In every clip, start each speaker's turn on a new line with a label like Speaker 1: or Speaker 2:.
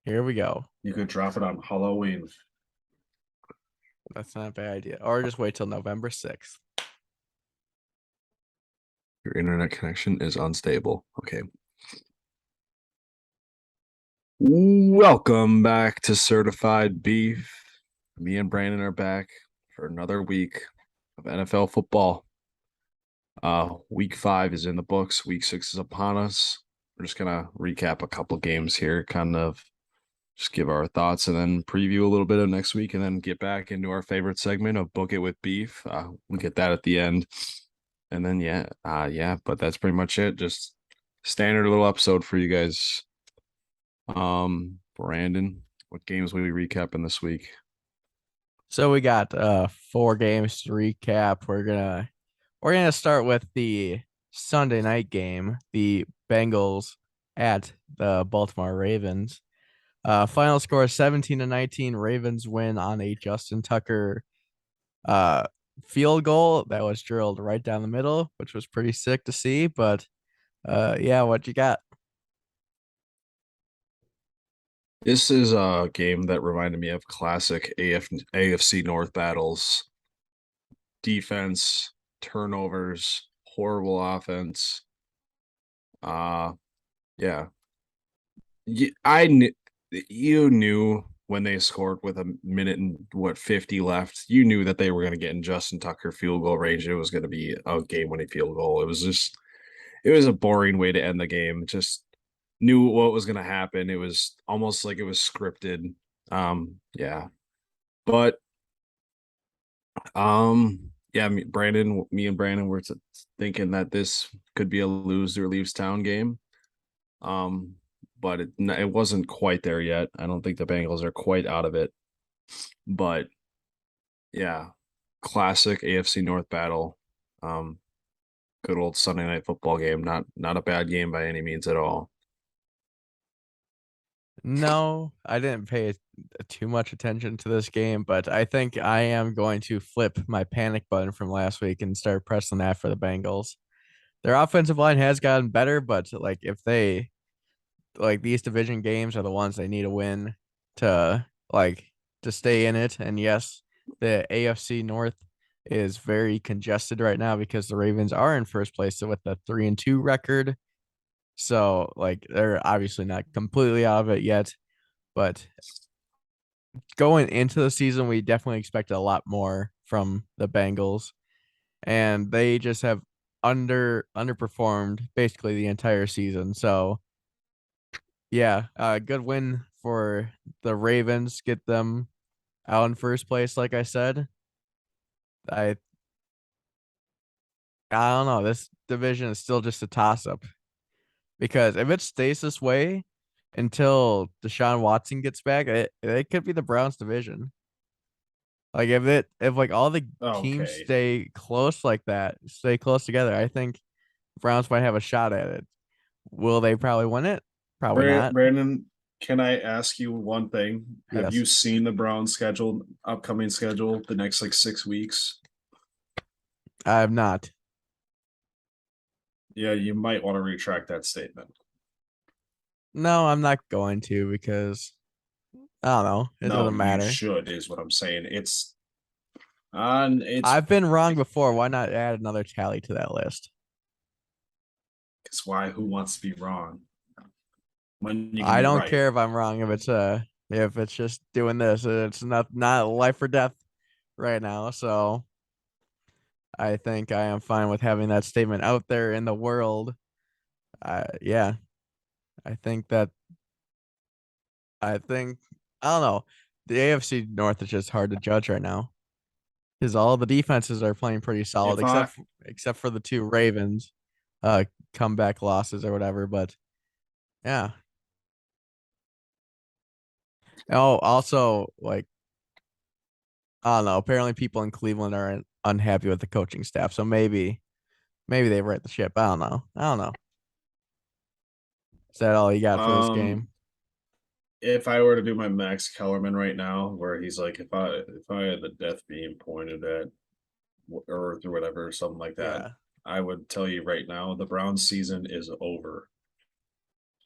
Speaker 1: Here we go.
Speaker 2: You could drop it on Halloween.
Speaker 1: That's not a bad idea. Or just wait till November 6th.
Speaker 3: Your internet connection is unstable. Okay. Welcome back to Certified Beef. Me and Brandon are back for another week of NFL football. Week 5 is in the books. Week 6 is upon us. We're just gonna recap a couple games here, kind of just give our thoughts and then preview a little bit of next week and then get back into our favorite segment of Book It with Beef. We'll get that at the end. And then but that's pretty much it. Just standard little episode for you guys. Brandon, what games will we recapping this week?
Speaker 1: So we got 4 games to recap. We're gonna start with the Sunday night game, the Bengals at the Baltimore Ravens. Final score 17-19. Ravens win on a Justin Tucker field goal that was drilled right down the middle, which was pretty sick to see. But what you got?
Speaker 3: This is a game that reminded me of classic AFC North battles. Defense, turnovers, horrible offense. Yeah. You knew when they scored with a minute and 50 left, you knew that they were going to get in Justin Tucker field goal range. It was going to be a game-winning field goal. It was a boring way to end the game. Just knew what was going to happen. It was almost like it was scripted. Yeah. But me and Brandon were thinking that this could be a lose or leaves town game. But it wasn't quite there yet. I don't think the Bengals are quite out of it. But yeah, classic AFC North battle. Good old Sunday night football game. Not a bad game by any means at all.
Speaker 1: No, I didn't pay too much attention to this game, but I think I am going to flip my panic button from last week and start pressing that for the Bengals. Their offensive line has gotten better, but like if they like these division games are the ones they need to win to to stay in it. And yes, the AFC North is very congested right now because the Ravens are in first place with a 3-2 record. So like they're obviously not completely out of it yet, but going into the season, we definitely expected a lot more from the Bengals, and they just have underperformed basically the entire season. So yeah, good win for the Ravens. Get them out in first place, like I said. I I don't know. This division is still just a toss up because if it stays this way until Deshaun Watson gets back, it could be the Browns division. Like if like all the teams
Speaker 2: Okay.
Speaker 1: stay close like that, stay close together, I think Browns might have a shot at it. Will they probably win it? Probably not.
Speaker 2: Brandon, can I ask you one thing? Have
Speaker 1: Yes.
Speaker 2: you seen the Browns schedule, upcoming schedule, the next like 6 weeks?
Speaker 1: I have not.
Speaker 2: Yeah, you might want to retract that statement.
Speaker 1: No, I'm not going to because I don't know. It
Speaker 2: No,
Speaker 1: doesn't
Speaker 2: you
Speaker 1: matter.
Speaker 2: should, is what I'm saying. It's
Speaker 1: I've been wrong before. Why not add another tally to that list?
Speaker 2: it's why who wants to be wrong when you can
Speaker 1: I
Speaker 2: be
Speaker 1: don't
Speaker 2: right?
Speaker 1: care if I'm wrong if it's just doing this. It's not life or death right now. So I think I am fine with having that statement out there in the world. Yeah. I think that I think I don't know. The AFC North is just hard to judge right now because all the defenses are playing pretty solid,
Speaker 2: If I
Speaker 1: except for the two Ravens, comeback losses or whatever. But yeah. Oh, also like I don't know. Apparently, people in Cleveland are unhappy with the coaching staff, so maybe they right the ship. I don't know. I don't know. Is that all you got for this
Speaker 2: um
Speaker 1: game?
Speaker 2: if I were to do my Max Kellerman right now, where he's like, if I had the death beam pointed at Earth or whatever, or something like that,
Speaker 1: Yeah.
Speaker 2: I would tell you right now, the Browns season is over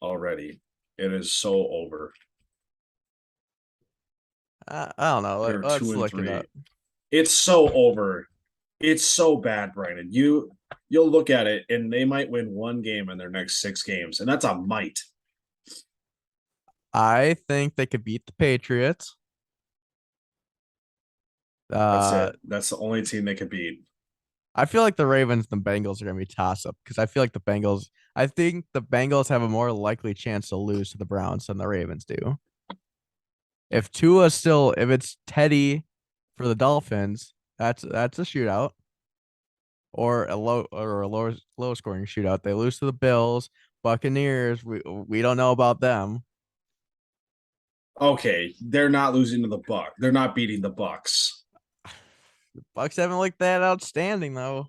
Speaker 2: already. It is so over.
Speaker 1: I don't know.
Speaker 2: They're
Speaker 1: Let's
Speaker 2: 2 and
Speaker 1: look it
Speaker 2: 3.
Speaker 1: up.
Speaker 2: It's so over. It's so bad, Brandon. You'll look at it and they might win one game in their next 6 games, and that's a might.
Speaker 1: I think they could beat the Patriots.
Speaker 2: That's
Speaker 1: Uh,
Speaker 2: it. That's the only team they could beat.
Speaker 1: I feel like the Ravens and the Bengals are gonna be toss up because I feel like the Bengals. I think the Bengals have a more likely chance to lose to the Browns than the Ravens do. If if it's Teddy for the Dolphins, that's a shootout or a low scoring shootout. They lose to the Bills, Buccaneers. We don't know about them.
Speaker 2: Okay, they're not losing to the Buck. They're not beating the Bucks.
Speaker 1: Bucks haven't looked that outstanding though.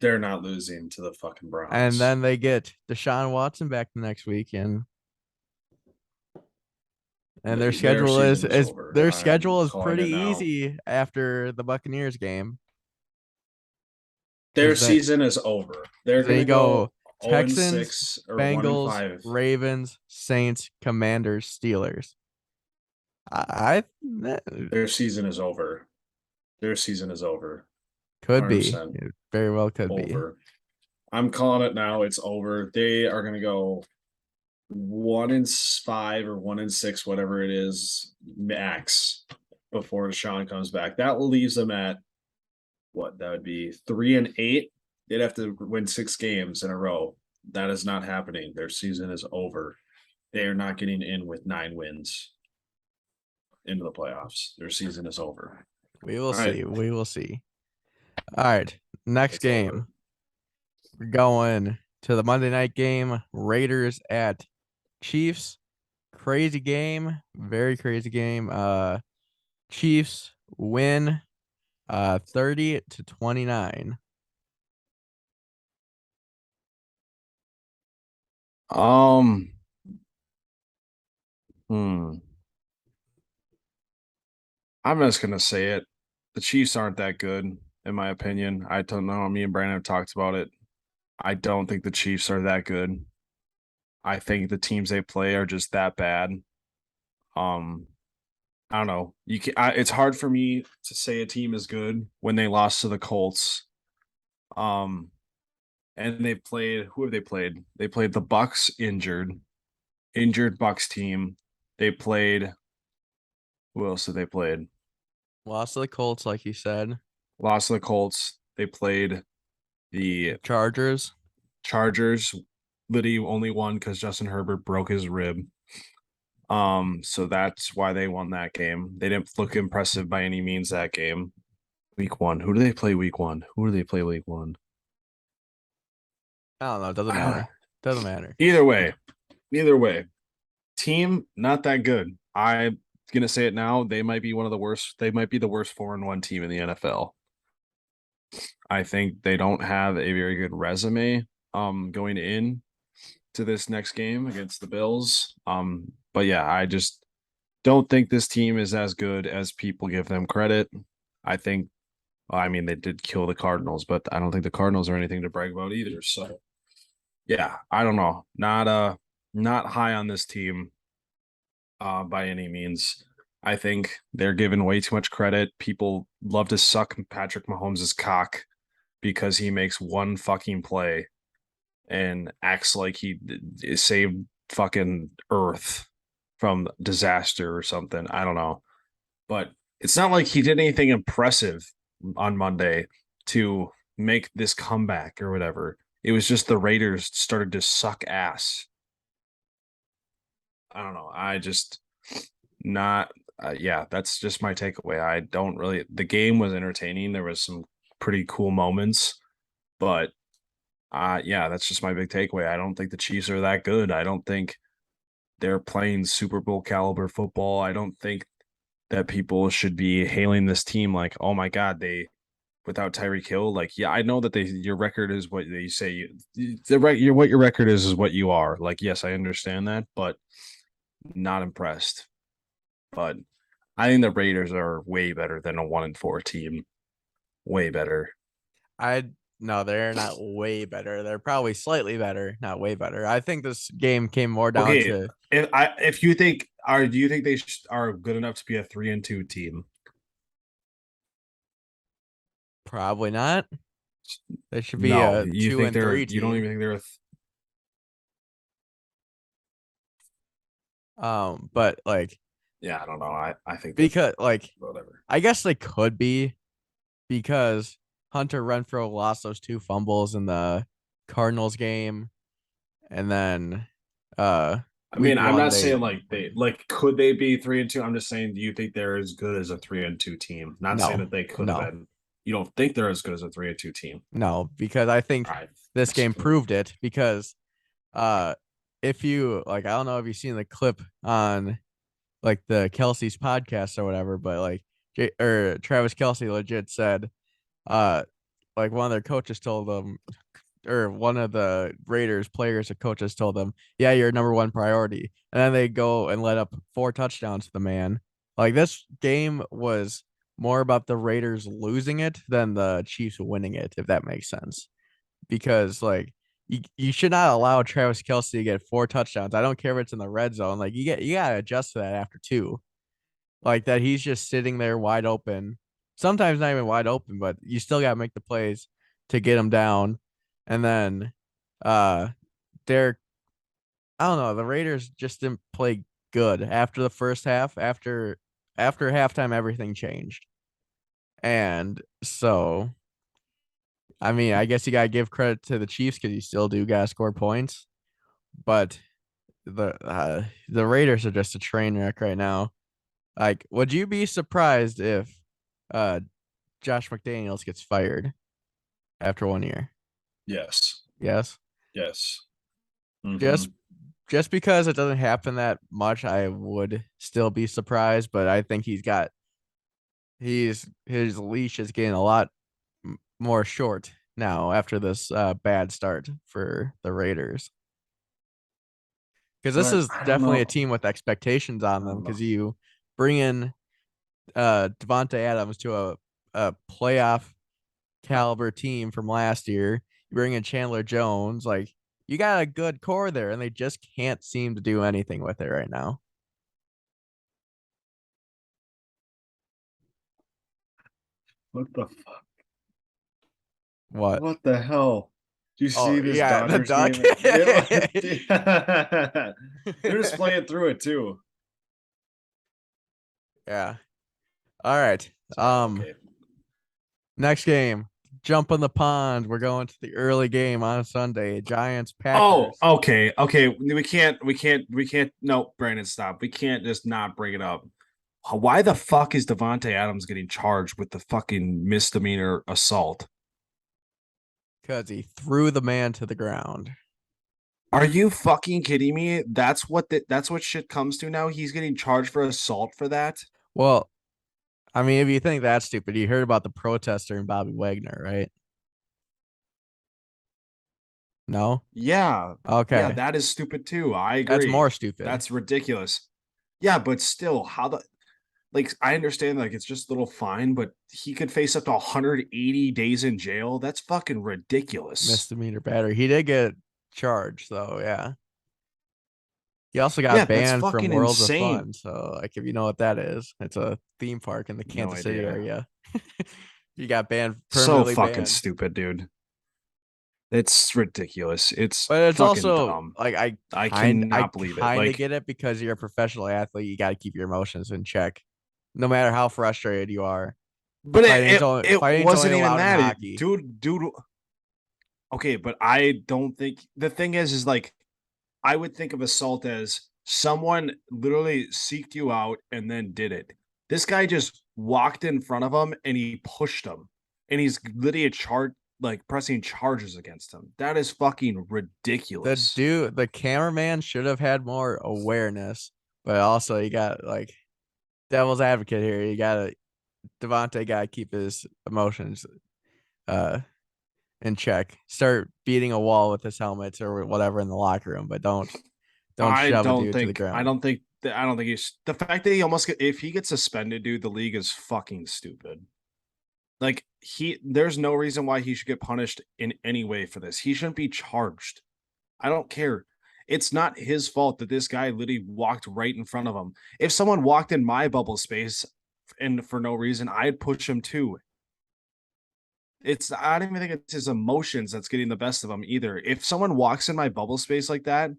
Speaker 2: They're not losing to the fucking Browns.
Speaker 1: And then they get Deshaun Watson back the next week, and their schedule
Speaker 2: season is over.
Speaker 1: their
Speaker 2: I'm
Speaker 1: schedule is
Speaker 2: calling
Speaker 1: pretty
Speaker 2: it now.
Speaker 1: easy after the Buccaneers game.
Speaker 2: Their
Speaker 1: 'Cause they-
Speaker 2: season is over. They're
Speaker 1: They
Speaker 2: gonna go
Speaker 1: Texans,
Speaker 2: 0-6 or
Speaker 1: Bengals,
Speaker 2: 1-5.
Speaker 1: Ravens, Saints, Commanders, Steelers. I
Speaker 2: Their season is over. Their season is over.
Speaker 1: could be.
Speaker 2: 100%
Speaker 1: It very well could be.
Speaker 2: Over. I'm calling it now. It's over. They are gonna go 1-5 or 1-6, whatever it is, max before Deshaun comes back. That leaves them at what? That would be 3-8. They'd have to win 6 games in a row. That is not happening. Their season is over. They are not getting in with 9 wins into the playoffs. Their season is over.
Speaker 1: We will
Speaker 2: All right.
Speaker 1: see. We will see. All right. Next
Speaker 2: It's
Speaker 1: game.
Speaker 2: over.
Speaker 1: We're going to the Monday night game. Raiders at Chiefs. Crazy game. Very crazy game. Chiefs win 30-29.
Speaker 3: Hmm. I'm just gonna say it. The Chiefs aren't that good, in my opinion. I don't know. Me and Brandon have talked about it. I don't think the Chiefs are that good. I think the teams they play are just that bad. I don't know. It's hard for me to say a team is good when they lost to the Colts. And they played. Who have they played? They played the Bucks injured Bucks team. They played. Who else did they played?
Speaker 1: Lost to the Colts, like you said.
Speaker 3: Lost to the Colts. They played the
Speaker 1: Chargers.
Speaker 3: Chargers. Literally only won because Justin Herbert broke his rib. So that's why they won that game. They didn't look impressive by any means that game. Week 1. Who do they play week 1? Who do they play week 1?
Speaker 1: I don't know. It doesn't matter. Doesn't matter.
Speaker 3: Either way, team not that good. I'm gonna say it now. They might be one of the worst. They might be the worst 4-1 team in the NFL. I think they don't have a very good resume. Going in to this next game against the Bills. But yeah, I just don't think this team is as good as people give them credit. I think. I mean, they did kill the Cardinals, but I don't think the Cardinals are anything to brag about either. So, yeah, I don't know. Not high on this team by any means. I think they're given way too much credit. People love to suck Patrick Mahomes' cock because he makes one fucking play and acts like he saved fucking Earth from disaster or something. I don't know. But it's not like he did anything impressive on Monday to make this comeback or whatever. It was just the Raiders started to suck ass. I don't know. I just not yeah, that's just my takeaway. I don't really the game was entertaining. There was some pretty cool moments, but yeah, that's just my big takeaway. I don't think the Chiefs are that good. I don't think they're playing Super Bowl caliber football. I don't think that people should be hailing this team like, oh my God, they without Tyreek Hill. Like, yeah, I know that your record is what they say what your record is what you are. Like, yes, I understand that, but not impressed. But I think the Raiders are way better than a 1-4 team. Way better.
Speaker 1: No, they're not way better. They're probably slightly better, not way better. I think this game came more down to
Speaker 3: If you think Do you think they are good enough to be a 3-2 team?
Speaker 1: Probably not. They should be
Speaker 3: No,
Speaker 1: a
Speaker 3: you
Speaker 1: 2
Speaker 3: think
Speaker 1: and
Speaker 3: they're
Speaker 1: 3
Speaker 3: you don't
Speaker 1: team.
Speaker 3: even think they're
Speaker 1: But like
Speaker 3: yeah, I don't know. I think that
Speaker 1: because like
Speaker 3: whatever.
Speaker 1: I guess they could be because Hunter Renfro lost those 2 fumbles in the Cardinals game, and then
Speaker 3: I mean,
Speaker 1: week
Speaker 3: I'm
Speaker 1: 1
Speaker 3: not
Speaker 1: they
Speaker 3: saying like could they be 3-2? I'm just saying, do you think they're as good as a 3-2 team? Not saying
Speaker 1: no
Speaker 3: that they could have
Speaker 1: no
Speaker 3: been. You don't think they're as good as a 3-2 team?
Speaker 1: no because I think
Speaker 3: All right.
Speaker 1: this game proved it because uh if you like I don't know if you've seen the clip on like the Kelsey's podcast or whatever, but like Travis Kelsey legit said like one of their coaches told them, or one of the Raiders players or coaches told them, yeah, you're number 1 priority. And then they go and let up 4 touchdowns to the man. Like this game was more about the Raiders losing it than the Chiefs winning it, if that makes sense. Because like you should not allow Travis Kelsey to get 4 touchdowns. I don't care if it's in the red zone. Like you gotta adjust to that after 2. Like that he's just sitting there wide open. Sometimes not even wide open, but you still gotta make the plays to get him down. And then Derek, I don't know, the Raiders just didn't play good after the first half. After halftime, everything changed. And so I mean, I guess you gotta give credit to the Chiefs because you still do gotta score points. But the Raiders are just a train wreck right now. Like, would you be surprised if uh Josh McDaniels gets fired after 1 year?
Speaker 2: Yes.
Speaker 1: Yes.
Speaker 2: Yes.
Speaker 1: Just
Speaker 2: Mhm.
Speaker 1: just because it doesn't happen that much, I would still be surprised, but I think his leash is getting a lot more short now after this bad start for the Raiders. Because this
Speaker 2: But
Speaker 1: is
Speaker 2: I don't
Speaker 1: definitely a
Speaker 2: know.
Speaker 1: team with expectations on
Speaker 2: I
Speaker 1: them.
Speaker 2: don't know.
Speaker 1: Because you bring in Devontae Adams to a playoff caliber team from last year. You bring in Chandler Jones, like you got a good core there, and they just can't seem to do anything with it right now.
Speaker 2: What the fuck?
Speaker 1: What?
Speaker 2: What the hell? Do you
Speaker 1: Oh
Speaker 2: see this
Speaker 1: yeah, the
Speaker 2: Dodgers
Speaker 1: duck.
Speaker 2: game? They're just playing through it too.
Speaker 1: Yeah. All right.
Speaker 2: Okay.
Speaker 1: Next game. Jump in the pond. We're going to the early game on Sunday. Giants
Speaker 3: Oh,
Speaker 1: Packers.
Speaker 3: okay. We can't. No, Brandon, stop. We can't just not bring it up. Why the fuck is Devonte Adams getting charged with the fucking misdemeanor assault?
Speaker 1: Because he threw the man to the ground.
Speaker 3: Are you fucking kidding me? That's what shit comes to now. He's getting charged for assault for that.
Speaker 1: Well, I mean, if you think that's stupid, you heard about the protester and Bobby Wagner, right? No?
Speaker 3: Yeah,
Speaker 1: Okay.
Speaker 3: that is stupid too. I
Speaker 1: That's
Speaker 3: agree.
Speaker 1: more stupid.
Speaker 3: That's ridiculous. Yeah, but still, I understand like it's just a little fine, but he could face up to 180 days in jail. That's fucking ridiculous.
Speaker 1: Misdemeanor battery. He did get charged, though. Yeah. He also
Speaker 3: Yeah,
Speaker 1: got
Speaker 3: that's
Speaker 1: banned from
Speaker 3: fucking
Speaker 1: Worlds of
Speaker 3: insane.
Speaker 1: Fun. So, like, if you know what that is, it's a theme park in the
Speaker 3: No
Speaker 1: Kansas City
Speaker 3: idea.
Speaker 1: area. He got banned,
Speaker 3: So
Speaker 1: permanently
Speaker 3: fucking
Speaker 1: banned.
Speaker 3: stupid, dude. It's ridiculous. It's
Speaker 1: But it's
Speaker 3: fucking
Speaker 1: also
Speaker 3: dumb.
Speaker 1: like
Speaker 3: I
Speaker 1: I
Speaker 3: cannot believe it.
Speaker 1: kind of
Speaker 3: Like,
Speaker 1: get it because you're a professional athlete. You got to keep your emotions in check, no matter how frustrated you are.
Speaker 3: but it
Speaker 1: Fighting's only
Speaker 3: wasn't even
Speaker 1: allowed in
Speaker 3: that.
Speaker 1: hockey.
Speaker 3: Dude. Okay, but I don't think the thing is like I would think of assault as someone literally seeked you out and then did it. This guy just walked in front of him and he pushed him, and he's literally like pressing charges against him. That is fucking ridiculous.
Speaker 1: The cameraman should have had more awareness, but also you got like devil's advocate here. You got to Devontae got to keep his emotions uh in check. Start beating a wall with his helmets or whatever in the locker room, but don't shove a dude to the ground.
Speaker 3: I don't think he's the fact that he almost if he gets suspended, dude, the league is fucking stupid. Like there's no reason why he should get punished in any way for this. He shouldn't be charged. I don't care. It's not his fault that this guy literally walked right in front of him. If someone walked in my bubble space and for no reason, I'd push him too. I don't even think it's his emotions that's getting the best of him either. If someone walks in my bubble space like that,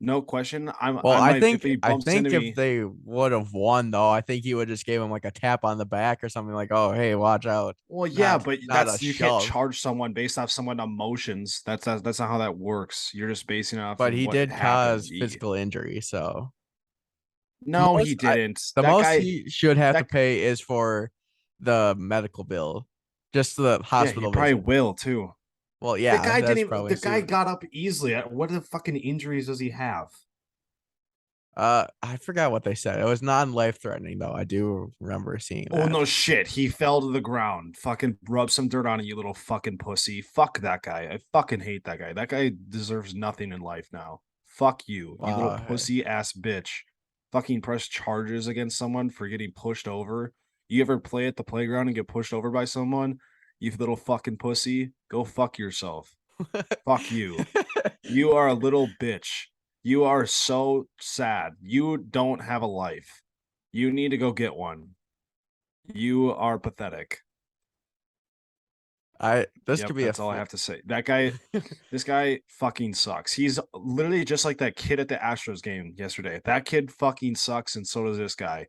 Speaker 3: no question,
Speaker 1: Well,
Speaker 3: I
Speaker 1: I
Speaker 3: might,
Speaker 1: think
Speaker 3: if he bumps into
Speaker 1: if
Speaker 3: me.
Speaker 1: they would have won though, I think he would just gave him like a tap on the back or something like, "Oh, hey, watch out."
Speaker 3: Well, yeah,
Speaker 1: Not
Speaker 3: but
Speaker 1: not a
Speaker 3: you can't
Speaker 1: shove.
Speaker 3: charge someone based off someone emotions. That's not how that works. You're just basing it off
Speaker 1: But
Speaker 3: of
Speaker 1: he
Speaker 3: what
Speaker 1: did
Speaker 3: happened.
Speaker 1: cause physical injury, so
Speaker 3: No, he didn't.
Speaker 1: the
Speaker 3: That
Speaker 1: most
Speaker 3: guy,
Speaker 1: he should have to
Speaker 3: that
Speaker 1: pay is for the medical bill, just the
Speaker 3: yeah, he
Speaker 1: hospital
Speaker 3: probably
Speaker 1: visit.
Speaker 3: will too.
Speaker 1: Well,
Speaker 3: The
Speaker 1: yeah,
Speaker 3: guy didn't
Speaker 1: that's
Speaker 3: even.
Speaker 1: probably
Speaker 3: The guy
Speaker 1: soon.
Speaker 3: got up easily. What the fucking injuries does he have?
Speaker 1: I forgot what they said. It was non-life threatening though. I do remember seeing
Speaker 3: Oh
Speaker 1: that.
Speaker 3: no shit. He fell to the ground. Fucking rub some dirt on it, you little fucking pussy. Fuck that guy. I fucking hate that guy. That guy deserves nothing in life now. Fuck you. You little
Speaker 1: Wow.
Speaker 3: pussy ass bitch. Fucking press charges against someone for getting pushed over. You ever play at the playground and get pushed over by someone? You little fucking pussy. Go fuck yourself. Fuck you. You are a little bitch. You are so sad. You don't have a life. You need to go get one. You are pathetic.
Speaker 1: This
Speaker 3: Yep,
Speaker 1: could be
Speaker 3: that's all I have to say. That guy, this guy fucking sucks. He's literally just like that kid at the Astros game yesterday. That kid fucking sucks, and so does this guy.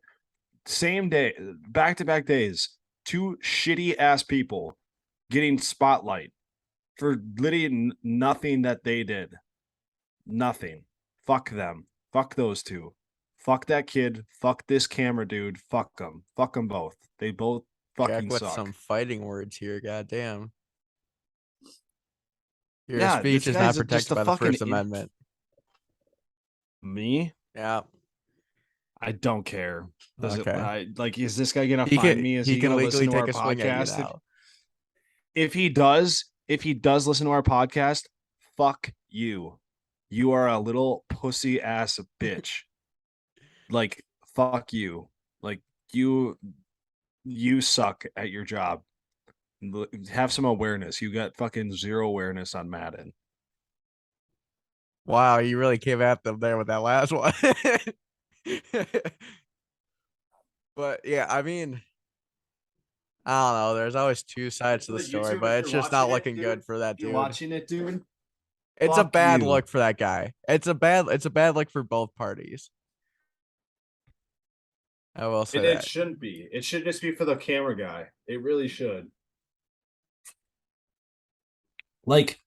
Speaker 3: Same day, back to back days, two shitty ass people getting spotlight for literally nothing that they did. Nothing. Fuck them. Fuck those two. Fuck that kid. Fuck this camera dude. Fuck them. Fuck them both. They both
Speaker 1: Jack
Speaker 3: fucking
Speaker 1: with
Speaker 3: suck.
Speaker 1: some fighting words here. Goddamn. Your
Speaker 3: Yeah,
Speaker 1: speech
Speaker 3: this
Speaker 1: is
Speaker 3: guy's
Speaker 1: not
Speaker 3: just
Speaker 1: protected
Speaker 3: a
Speaker 1: by the
Speaker 3: fucking
Speaker 1: First Amendment.
Speaker 3: Me?
Speaker 1: Yeah.
Speaker 3: I don't care. Does
Speaker 1: Okay.
Speaker 3: is this guy gonna find me? Is
Speaker 1: He
Speaker 3: he
Speaker 1: can
Speaker 3: gonna
Speaker 1: legally
Speaker 3: listen to our
Speaker 1: take a swing at you
Speaker 3: podcast?
Speaker 1: now.
Speaker 3: If he does listen to our podcast, fuck you. You are a little pussy ass bitch. Like, fuck you. Like, you suck at your job. Have some awareness. You got fucking zero awareness on Madden.
Speaker 1: Wow, you really came at them there with that last one. But yeah, I mean, I don't know. There's always two sides to the story, but it's just not looking good for that dude.
Speaker 3: Watching it, dude?
Speaker 1: It's a
Speaker 3: Fuck
Speaker 1: bad
Speaker 3: you.
Speaker 1: look for that guy. It's a bad look for both parties. I will say
Speaker 2: It
Speaker 1: that.
Speaker 2: shouldn't be. It should just be for the camera guy. It really should.
Speaker 3: Like,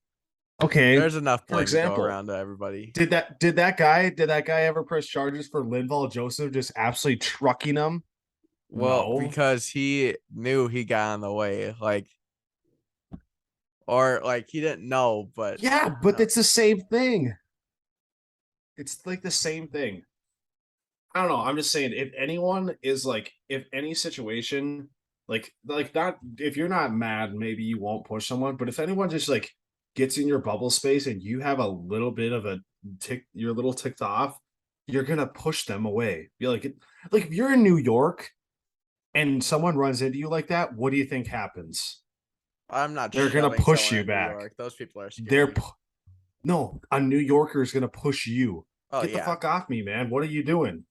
Speaker 3: okay,
Speaker 1: There's enough
Speaker 3: for
Speaker 1: blame to go
Speaker 3: example,
Speaker 1: around to everybody.
Speaker 3: did that guy ever press charges for Linval Joseph just absolutely trucking him?
Speaker 1: Well,
Speaker 3: No.
Speaker 1: because he knew he got in the way, or like he didn't know, but
Speaker 3: Yeah, but it's the same thing. It's like the same thing.
Speaker 2: I don't know. I'm just saying, if anyone is like, if any situation, like that, if you're not mad, maybe you won't push someone. But if anyone just like gets in your bubble space and you have a little bit of a tick, you're a little ticked off, you're gonna push them away. Be like if you're in New York and someone runs into you like that, what do you think happens?
Speaker 1: I'm not.
Speaker 3: They're gonna
Speaker 1: shoving
Speaker 3: push
Speaker 1: someone
Speaker 3: you
Speaker 1: in New
Speaker 3: back.
Speaker 1: York. Those people are scary.
Speaker 3: They're no, a New Yorker is gonna push you.
Speaker 1: Oh
Speaker 3: Get the
Speaker 1: yeah,
Speaker 3: fuck off me, man. What are you doing?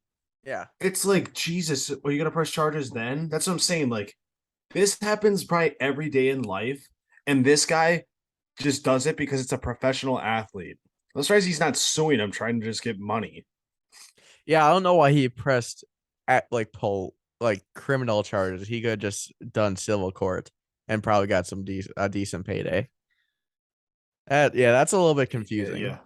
Speaker 1: yeah.
Speaker 3: It's like, Jesus, are you gonna press charges then? That's what I'm saying. Like, this happens probably every day in life, and this guy just does it because it's a professional athlete. Let's try he's not suing him, trying to just get money.
Speaker 1: Yeah, I don't know why he pressed at criminal charges. He could have just done civil court and probably got some a decent payday. That's a little bit confusing.
Speaker 2: Yeah.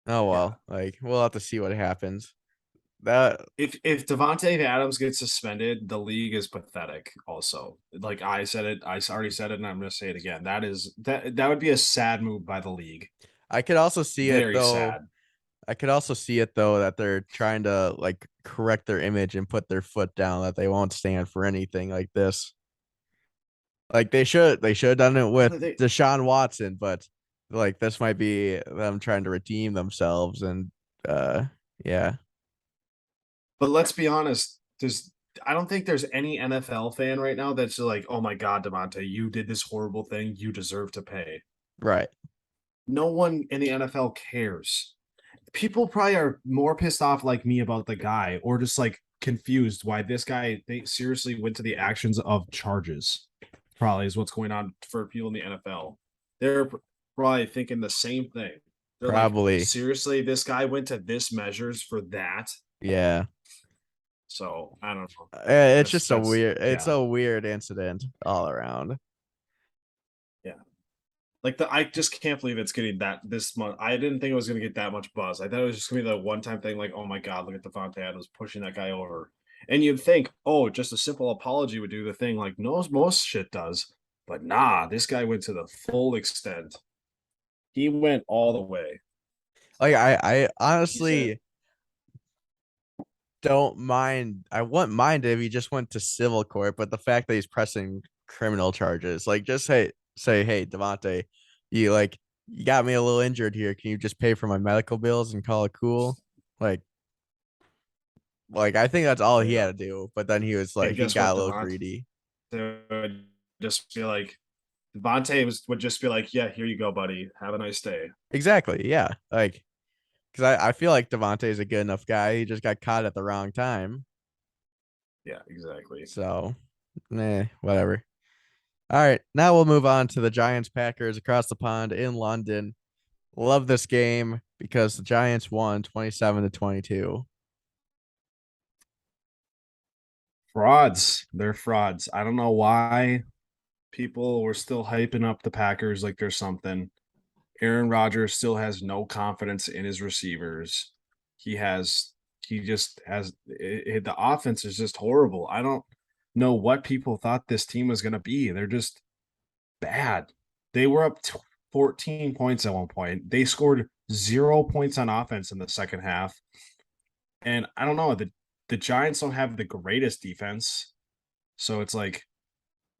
Speaker 1: Oh well, we'll have to see what happens. That
Speaker 2: If Devontae Adams gets suspended, the league is pathetic. Also, like I said it, I already said it, and I'm going to say it again. That would be a sad move by the league.
Speaker 1: I could also see
Speaker 2: Very
Speaker 1: it though.
Speaker 2: sad.
Speaker 1: I could also see it though that they're trying to correct their image and put their foot down, that they won't stand for anything like this. Like they should have done it with Deshaun Watson, but this might be them trying to redeem themselves, and yeah.
Speaker 2: But let's be honest, I don't think there's any NFL fan right now that's like, oh my God, Devontae, you did this horrible thing. You deserve to pay.
Speaker 1: Right.
Speaker 4: no one in the NFL cares. People probably are more pissed off like me about the guy, or just like confused why this guy they seriously went to the actions of charges. Probably is what's going on for people in the NFL. They're probably thinking the same thing. They're like,
Speaker 1: Probably.
Speaker 4: seriously, this guy went to this measures for that.
Speaker 1: Yeah.
Speaker 4: So I don't know.
Speaker 1: It's
Speaker 4: That's-
Speaker 1: just a
Speaker 4: that's-
Speaker 1: weird. It's
Speaker 4: yeah.
Speaker 1: a weird incident all around.
Speaker 4: Like I just can't believe it's getting that this month. I didn't think it was gonna get that much buzz. I thought it was just gonna be the one time thing, like, oh my god, look at Devontae Adams pushing that guy over. And you'd think, oh, just a simple apology would do the thing, like most shit does. But nah, this guy went to the full extent. He went all the way.
Speaker 1: Like I honestly don't mind. I wouldn't mind if he just went to civil court, but the fact that he's pressing criminal charges, like just say, hey, Devontae, you got me a little injured here. Can you just pay for my medical bills and call it cool? Like I think that's all he
Speaker 4: Yeah.
Speaker 1: had to do. But then he was
Speaker 4: And
Speaker 1: like, he
Speaker 4: guess
Speaker 1: got a
Speaker 4: what,
Speaker 1: little
Speaker 4: Devontae-
Speaker 1: greedy.
Speaker 4: Would just be like Devontae would just be like, yeah, here you go, buddy. Have a nice day.
Speaker 1: Exactly. Yeah. Like, because I feel like Devontae is a good enough guy. He just got caught at the wrong time.
Speaker 4: Yeah, exactly.
Speaker 1: So, whatever. All right, now we'll move on to the Giants Packers across the pond in London. Love this game because the Giants won 27-22.
Speaker 4: Frauds. They're frauds. I don't know why people were still hyping up the Packers like there's something. Aaron Rodgers still has no confidence in his receivers. He just has the offense is just horrible. I don't know what people thought this team was going to be. They're just bad. They were up 14 points at one point. They scored 0 points on offense in the second half. And I don't know, the Giants don't have the greatest defense. So it's like,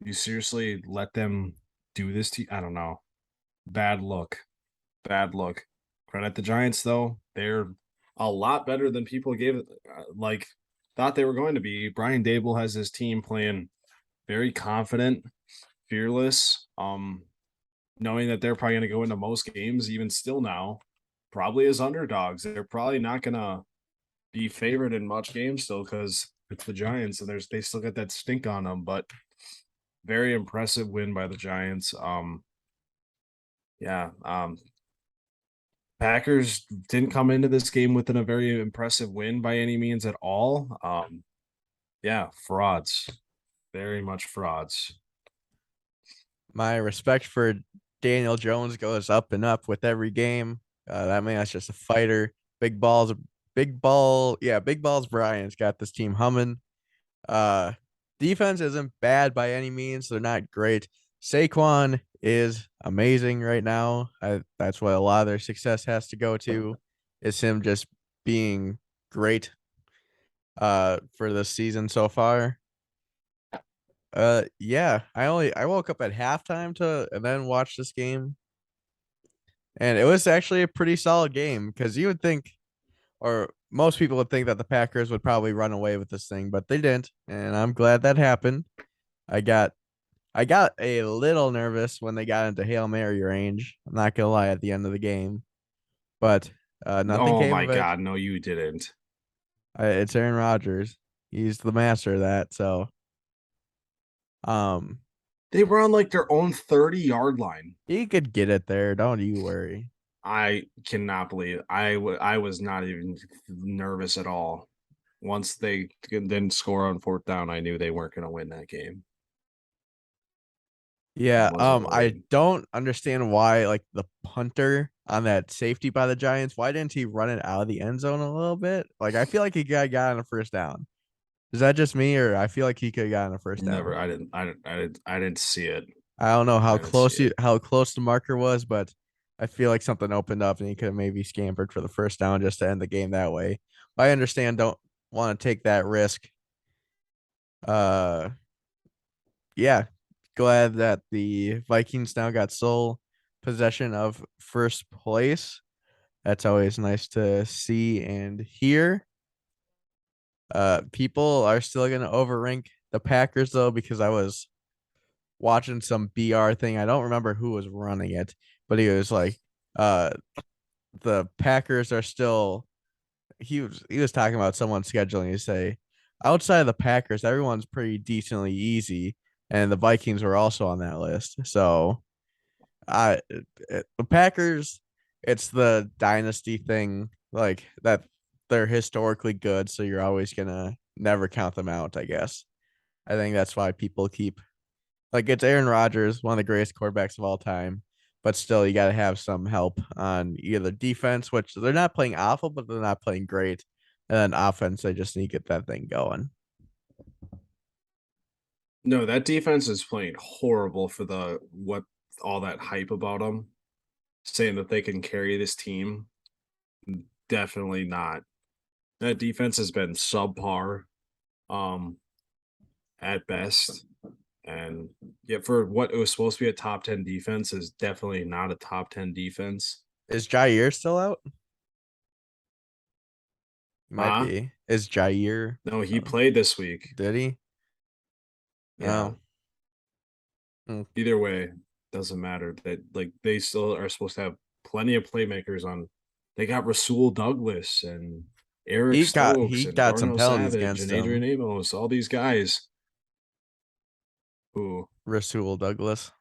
Speaker 4: you seriously let them do this to you? I don't know. Bad look. Bad look. Credit the Giants, though. They're a lot better than people thought they were going to be. Brian Dable has his team playing very confident, fearless, knowing that they're probably going to go into most games, even still now, probably as underdogs. They're probably not going to be favored in much games still because it's the Giants and they still got that stink on them. But very impressive win by the Giants. Packers didn't come into this game with a very impressive win by any means at all. Frauds. Very much frauds.
Speaker 1: My respect for Daniel Jones goes up and up with every game. That man's just a fighter. Big balls. Big balls. Brian's got this team humming. Defense isn't bad by any means. They're not great. Saquon is amazing right now. That's what a lot of their success has to go to. Is him just being great for this season so far. I woke up at halftime and then watch this game. And it was actually a pretty solid game because you would think, or most people would think that the Packers would probably run away with this thing, but they didn't. And I'm glad that happened. I got a little nervous when they got into Hail Mary range. I'm not gonna lie at the end of the game, but nothing
Speaker 4: Oh
Speaker 1: came
Speaker 4: my
Speaker 1: of it.
Speaker 4: God, no, you didn't.
Speaker 1: It's Aaron Rodgers. He's the master of that. So,
Speaker 4: They were on like their own 30-yard line.
Speaker 1: he could get it there. Don't you worry.
Speaker 4: I cannot believe I was not even nervous at all. Once they didn't score on fourth down, I knew they weren't going to win that game.
Speaker 1: Yeah,
Speaker 4: wasn't
Speaker 1: I
Speaker 4: worried.
Speaker 1: don't understand why like the punter on that safety by the Giants, why didn't he run it out of the end zone a little bit? Like I feel like he got on a first down. Is that just me or I feel like he could have gotten a first down?
Speaker 4: Never. I didn't see it.
Speaker 1: I don't know how
Speaker 4: didn't
Speaker 1: close
Speaker 4: see it.
Speaker 1: how close the marker was, but I feel like something opened up and he could have maybe scampered for the first down just to end the game that way. I understand, don't want to take that risk. Yeah, glad that the Vikings now got sole possession of first place. That's always nice to see and hear. People are still gonna overrank the Packers though, because I was watching some BR thing. I don't remember who was running it, but he was like, uh the Packers are still he was talking about someone scheduling to say outside of the Packers, everyone's pretty decently easy, and the Vikings were also on that list. So the Packers, it's the dynasty thing, like that they're historically good, so you're always gonna never count them out, I guess. I think that's why people keep like it's Aaron Rodgers, one of the greatest quarterbacks of all time, but still you gotta have some help on either defense, which they're not playing awful, but they're not playing great. And then offense, they just need to get that thing going.
Speaker 4: No, that defense is playing horrible for the what all that hype about them, saying that they can carry this team. Definitely not. That defense has been subpar, um, at best. And yet for what it was supposed to be a top 10 defense is definitely not a top 10 defense.
Speaker 1: Is Jair still out? Might
Speaker 4: Huh?
Speaker 1: be. Is Jair?
Speaker 4: No, he
Speaker 1: Oh,
Speaker 4: played this week.
Speaker 1: did he?
Speaker 4: Yeah.
Speaker 1: Oh,
Speaker 4: Either way, doesn't matter. That like they still are supposed to have plenty of playmakers on. They got Rasul Douglas and Eric
Speaker 1: he got
Speaker 4: Stokes
Speaker 1: he
Speaker 4: and
Speaker 1: got some
Speaker 4: Darnell
Speaker 1: penalties
Speaker 4: Savage
Speaker 1: against
Speaker 4: and Adrian
Speaker 1: him.
Speaker 4: Amos, all these guys who,
Speaker 1: Rasul Douglas.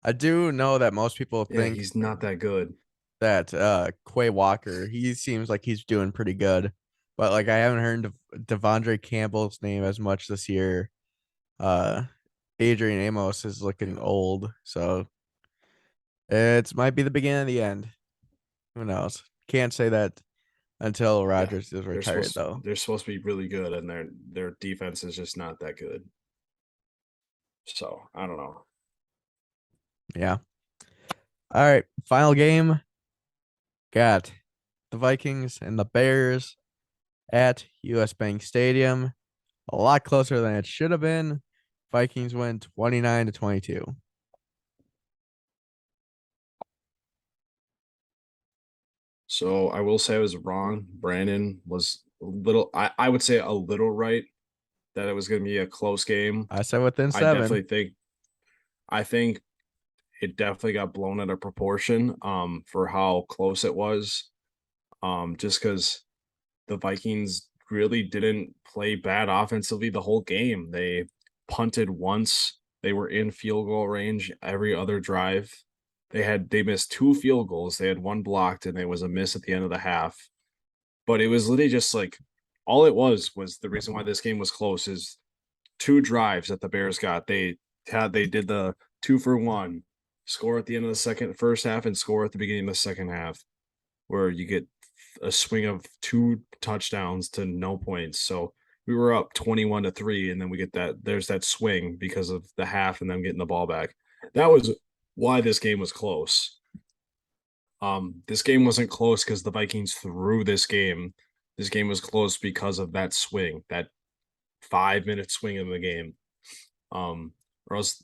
Speaker 1: I do know that most people
Speaker 4: yeah,
Speaker 1: think
Speaker 4: he's not that good.
Speaker 1: that Quay Walker, he seems like he's doing pretty good. But like I haven't heard of Devondre Campbell's name as much this year. Uh Adrian Amos is looking
Speaker 4: Yeah.
Speaker 1: old, so it might be the beginning of the end. Who knows? Can't say that until Rodgers is retired though.
Speaker 4: They're supposed to be really good, and their defense is just not that good. So I don't know.
Speaker 1: Yeah. All right. Final game. Got the Vikings and the Bears at US Bank Stadium. A lot closer than it should have been. Vikings win 29-22.
Speaker 4: So I will say I was wrong. Brandon was a little. I would say a little right that it was going to be a close game.
Speaker 1: I said within
Speaker 4: I
Speaker 1: 7.
Speaker 4: definitely think. I think it definitely got blown out of proportion. For how close it was. Just because the Vikings really didn't play bad offensively the whole game. They punted once. They were in field goal range every other drive. They missed 2 field goals. They had 1 blocked, and there was a miss at the end of the half. But it was literally just like all it was the reason why this game was close is 2 drives that the Bears got. They did the 2-for-1, score at the end of the first half and score at the beginning of the second half, where you get a swing of 2 touchdowns to no points. So we were up 21-3, and then we get there's that swing because of the half and them getting the ball back. That was why this game was close. This game wasn't close because the Vikings threw this game. This game was close because of that swing, that 5-minute swing in the game. Or else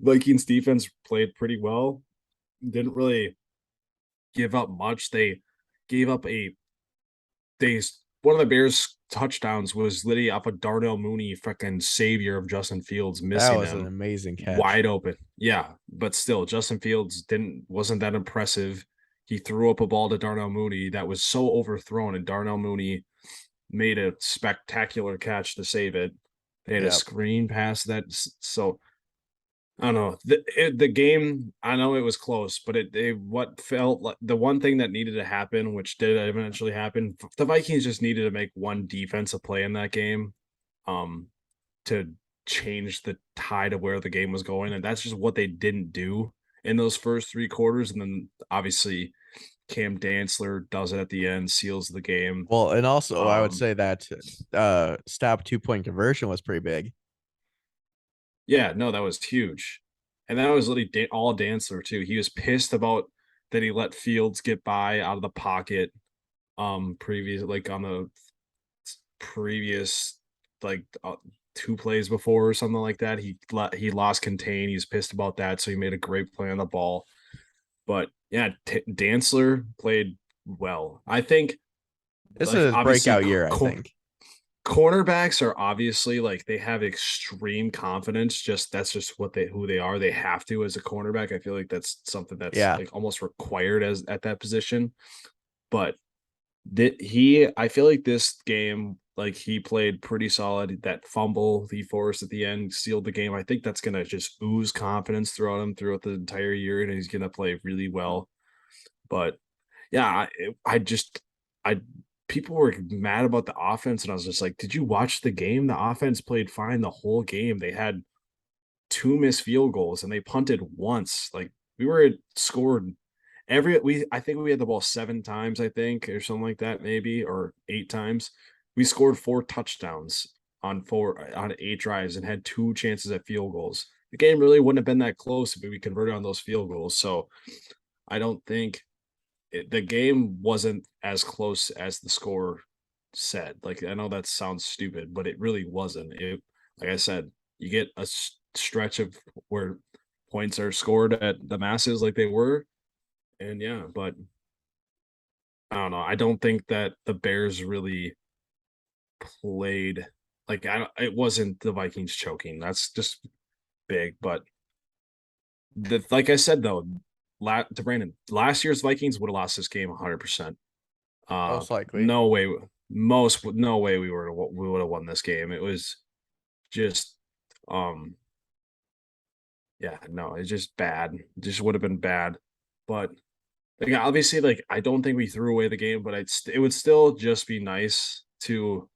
Speaker 4: Vikings defense played pretty well. Didn't really give up much. They gave up one of the Bears touchdowns was literally off of Darnell Mooney, fucking savior of Justin Fields,
Speaker 1: That
Speaker 4: missing
Speaker 1: was an
Speaker 4: him
Speaker 1: amazing catch.
Speaker 4: wide open. Yeah, but still, Justin Fields wasn't that impressive. He threw up a ball to Darnell Mooney that was so overthrown, and Darnell Mooney made a spectacular catch to save it. They had a
Speaker 1: Yep.
Speaker 4: screen pass that. So I don't know the game. I know it was close, but what felt like the one thing that needed to happen, which did eventually happen. The Vikings just needed to make one defensive play in that game, to change the tide of where the game was going, and that's just what they didn't do in those first 3 quarters. And then obviously Cam Dantzler does it at the end, seals the game.
Speaker 1: Well, and also I would
Speaker 4: Um,
Speaker 1: say that stop 2-point conversion was pretty big.
Speaker 4: Yeah, no, that was huge. And that was literally all Dantzler too. He was pissed about that he let Fields get by out of the pocket. Previous like on the previous like 2 plays before or something like that. He lost contain. He's pissed about that, so he made a great play on the ball. But yeah, Dantzler played well. I think
Speaker 1: This
Speaker 4: like,
Speaker 1: is his
Speaker 4: obviously
Speaker 1: breakout year, I think.
Speaker 4: cornerbacks are obviously like they have extreme confidence. Just that's just who they are. They have to as a cornerback. I feel like that's something that's
Speaker 1: Yeah.
Speaker 4: like almost required as at that position. But I feel like this game, like he played pretty solid. That fumble he forced at the end sealed the game. I think that's gonna just ooze confidence throughout him throughout the entire year, and he's gonna play really well. But yeah, I people were mad about the offense, and I was just like, did you watch the game? The offense played fine the whole game. They had 2 missed field goals and they punted once. Like we were scored I think we had the ball 7 times, I think, or something like that, maybe, or 8 times. We scored 4 touchdowns on 8 drives and had 2 chances at field goals. The game really wouldn't have been that close if we converted on those field goals. So I don't think the game wasn't as close as the score said. Like I know that sounds stupid, but it really wasn't. It, like I said, you get a stretch of where points are scored at the masses like they were, and yeah, but I don't know. I don't think that the Bears really played like it wasn't the Vikings choking. That's just big, but like I said though, to Brandon, last year's Vikings would have lost this game 100%.
Speaker 1: Most likely.
Speaker 4: No way, no way we would have won this game. It was just, yeah, no, it's just bad. It just would have been bad, but like obviously, like I don't think we threw away the game, but it would still just be nice to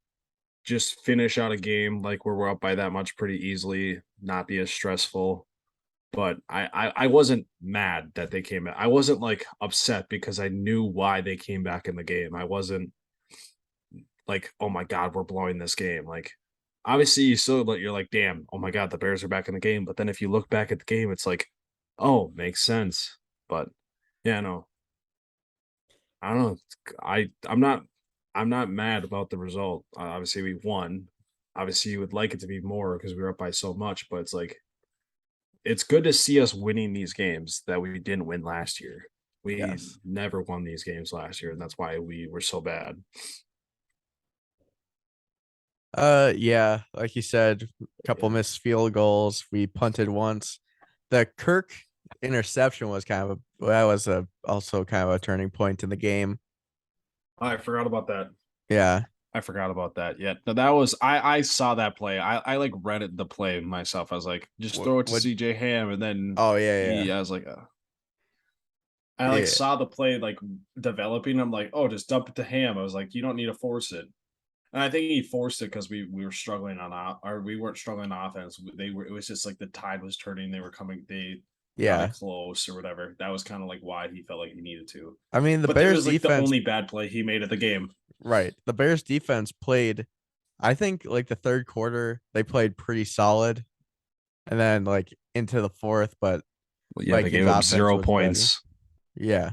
Speaker 4: just finish out a game like where we're up by that much pretty easily, not be as stressful. But I wasn't mad that they came back. I wasn't like upset because I knew why they came back in the game. I wasn't like, oh my God, we're blowing this game. Like obviously you still like you're like, damn, oh my God, the Bears are back in the game. But then if you look back at the game, it's like, oh, makes sense. But yeah, no. I don't know. I'm not mad about the result. Obviously we won. Obviously you would like it to be more because we were up by so much, but it's like it's good to see us winning these games that we didn't win last year. We
Speaker 1: Yes.
Speaker 4: never won these games last year, and that's why we were so bad.
Speaker 1: Yeah, like you said, a couple
Speaker 4: Yeah.
Speaker 1: missed field goals. We punted once. The Kirk interception was also kind of a turning point in the game.
Speaker 4: I forgot about that.
Speaker 1: Yeah.
Speaker 4: I forgot about that. Yeah, no, that was I saw that play. I like read it the play myself. I was like, just throw it to
Speaker 1: What?
Speaker 4: CJ Ham, and then
Speaker 1: Oh yeah,
Speaker 4: I was like, I like
Speaker 1: yeah.
Speaker 2: saw the play like developing. I'm like, oh, just dump it to Ham. I was like, you don't need to force it. And I think he forced it because we were struggling or we weren't struggling on offense. It was just like the tide was turning. They were coming. They got
Speaker 1: Yeah.
Speaker 2: it close or whatever. That was kind of like why he felt like he needed to.
Speaker 1: I mean, the
Speaker 2: But it
Speaker 1: Bears
Speaker 2: was like the
Speaker 1: defense,
Speaker 2: only bad play he made at the game.
Speaker 1: right? The Bears defense played, I think, like the third quarter, they played pretty solid, and then like into the fourth, but
Speaker 4: well, yeah, they
Speaker 1: Vikings
Speaker 4: gave up
Speaker 1: offense
Speaker 4: 0
Speaker 1: was
Speaker 4: points.
Speaker 1: yeah,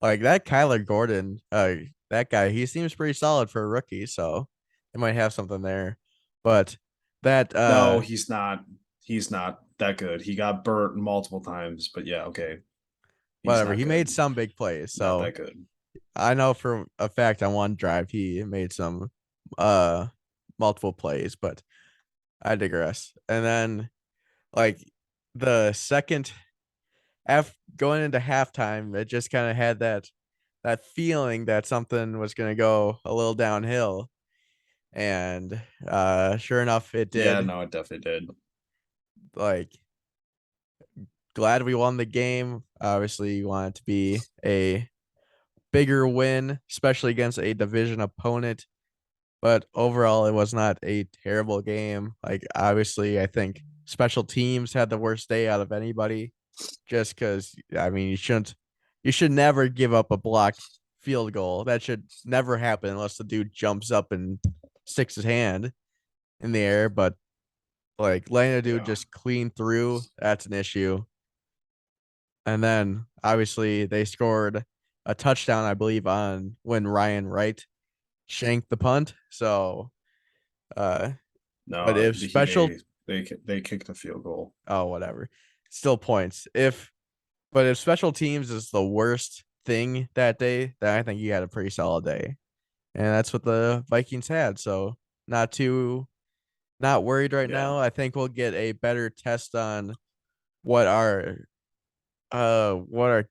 Speaker 1: like that Kyler Gordon, that guy, he seems pretty solid for a rookie, so they might have something there. But that
Speaker 2: No, he's not. He's not that good. He got burnt multiple times, but yeah, okay. He's
Speaker 1: whatever,
Speaker 2: not
Speaker 1: he
Speaker 2: good.
Speaker 1: made some big plays,
Speaker 2: Not
Speaker 1: so
Speaker 2: that good.
Speaker 1: I know for a fact on one drive he made some multiple plays, but I digress. And then like the second going into halftime, it just kind of had that feeling that something was going to go a little downhill, and sure enough it did.
Speaker 2: Yeah, no, it definitely did.
Speaker 1: Like, glad we won the game. Obviously you want it to be a bigger win, especially against a division opponent, but overall it was not a terrible game. Like obviously I think special teams had the worst day out of anybody, just because I mean you should never give up a blocked field goal. That should never happen unless the dude jumps up and sticks his hand in the air. But like letting a dude
Speaker 2: Yeah.
Speaker 1: just clean through, that's an issue. And then obviously they scored a touchdown, I believe, on when Ryan Wright shanked the punt. So
Speaker 2: No,
Speaker 1: but if special
Speaker 2: they kicked a field goal.
Speaker 1: oh whatever. Still points. But if special teams is the worst thing that day, then I think you had a pretty solid day. And that's what the Vikings had. So not worried right
Speaker 2: Yeah.
Speaker 1: now. I think we'll get a better test on what our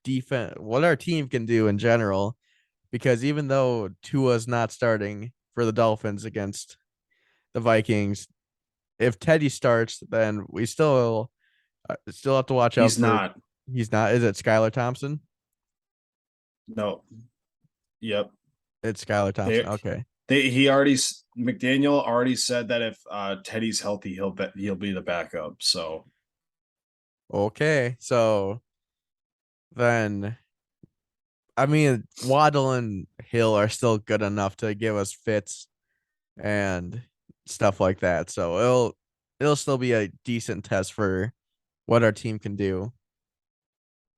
Speaker 1: team can do in general. Because even though Tua's not starting for the Dolphins against the Vikings, if Teddy starts, then we still have to watch out
Speaker 2: He's
Speaker 1: for.
Speaker 2: not.
Speaker 1: He's not. Is it Skylar Thompson?
Speaker 2: No. Yep.
Speaker 1: It's Skylar Thompson. Okay.
Speaker 2: McDaniel already said that if Teddy's healthy, he'll be the backup. So
Speaker 1: Okay. So then, I mean, Waddle and Hill are still good enough to give us fits and stuff like that. So it'll still be a decent test for what our team can do.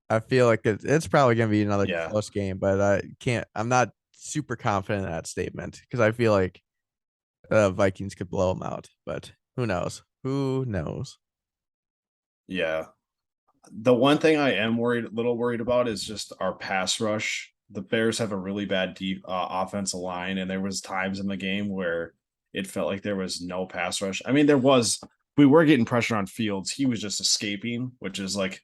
Speaker 1: I feel like it's probably gonna be another
Speaker 2: Yeah.
Speaker 1: close game, but I'm not super confident in that statement because I feel like Vikings could blow them out, but who knows? Who knows?
Speaker 2: yeah. The one thing I am little worried about is just our pass rush. The Bears have a really bad deep offensive line, and there was times in the game where it felt like there was no pass rush. I mean, we were getting pressure on Fields. He was just escaping, which is like,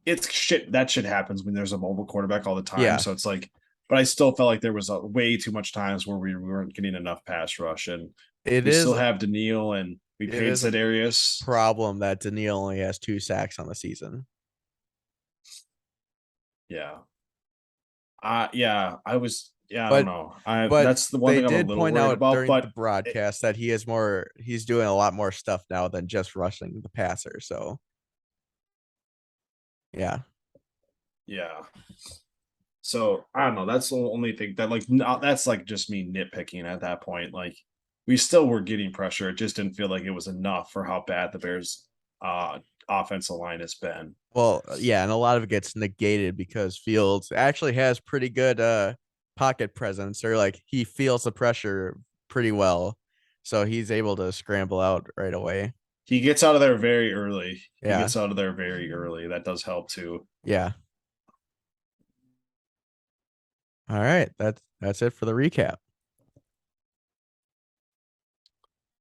Speaker 2: it's shit. That shit happens when there's a mobile quarterback all the time.
Speaker 1: Yeah.
Speaker 2: So it's like, but I still felt like there was way too much times where we weren't getting enough pass rush, and
Speaker 1: It
Speaker 2: we
Speaker 1: is
Speaker 2: still have Daniil and we
Speaker 1: it
Speaker 2: paid
Speaker 1: is a
Speaker 2: Zedarius.
Speaker 1: problem that Daniil only has 2 sacks on the season.
Speaker 2: Yeah. Yeah, I was. Yeah, I
Speaker 1: But-
Speaker 2: don't know.
Speaker 1: But
Speaker 2: That's the one
Speaker 1: they
Speaker 2: thing I'm a
Speaker 1: did
Speaker 2: little
Speaker 1: point
Speaker 2: worried
Speaker 1: out
Speaker 2: about.
Speaker 1: during
Speaker 2: But
Speaker 1: the broadcast that he's doing a lot more stuff now than just rushing the passer. So yeah.
Speaker 2: yeah. So I don't know. That's the only thing that that's like just me nitpicking at that point. Like we still were getting pressure. It just didn't feel like it was enough for how bad the Bears offensive line has been.
Speaker 1: Well, yeah, and a lot of it gets negated because Fields actually has pretty good pocket presence, or like he feels the pressure pretty well. So he's able to scramble out right away.
Speaker 2: He gets out of there very early.
Speaker 1: Yeah.
Speaker 2: He gets out of there very early. That does help too.
Speaker 1: Yeah. All right. That's it for the recap.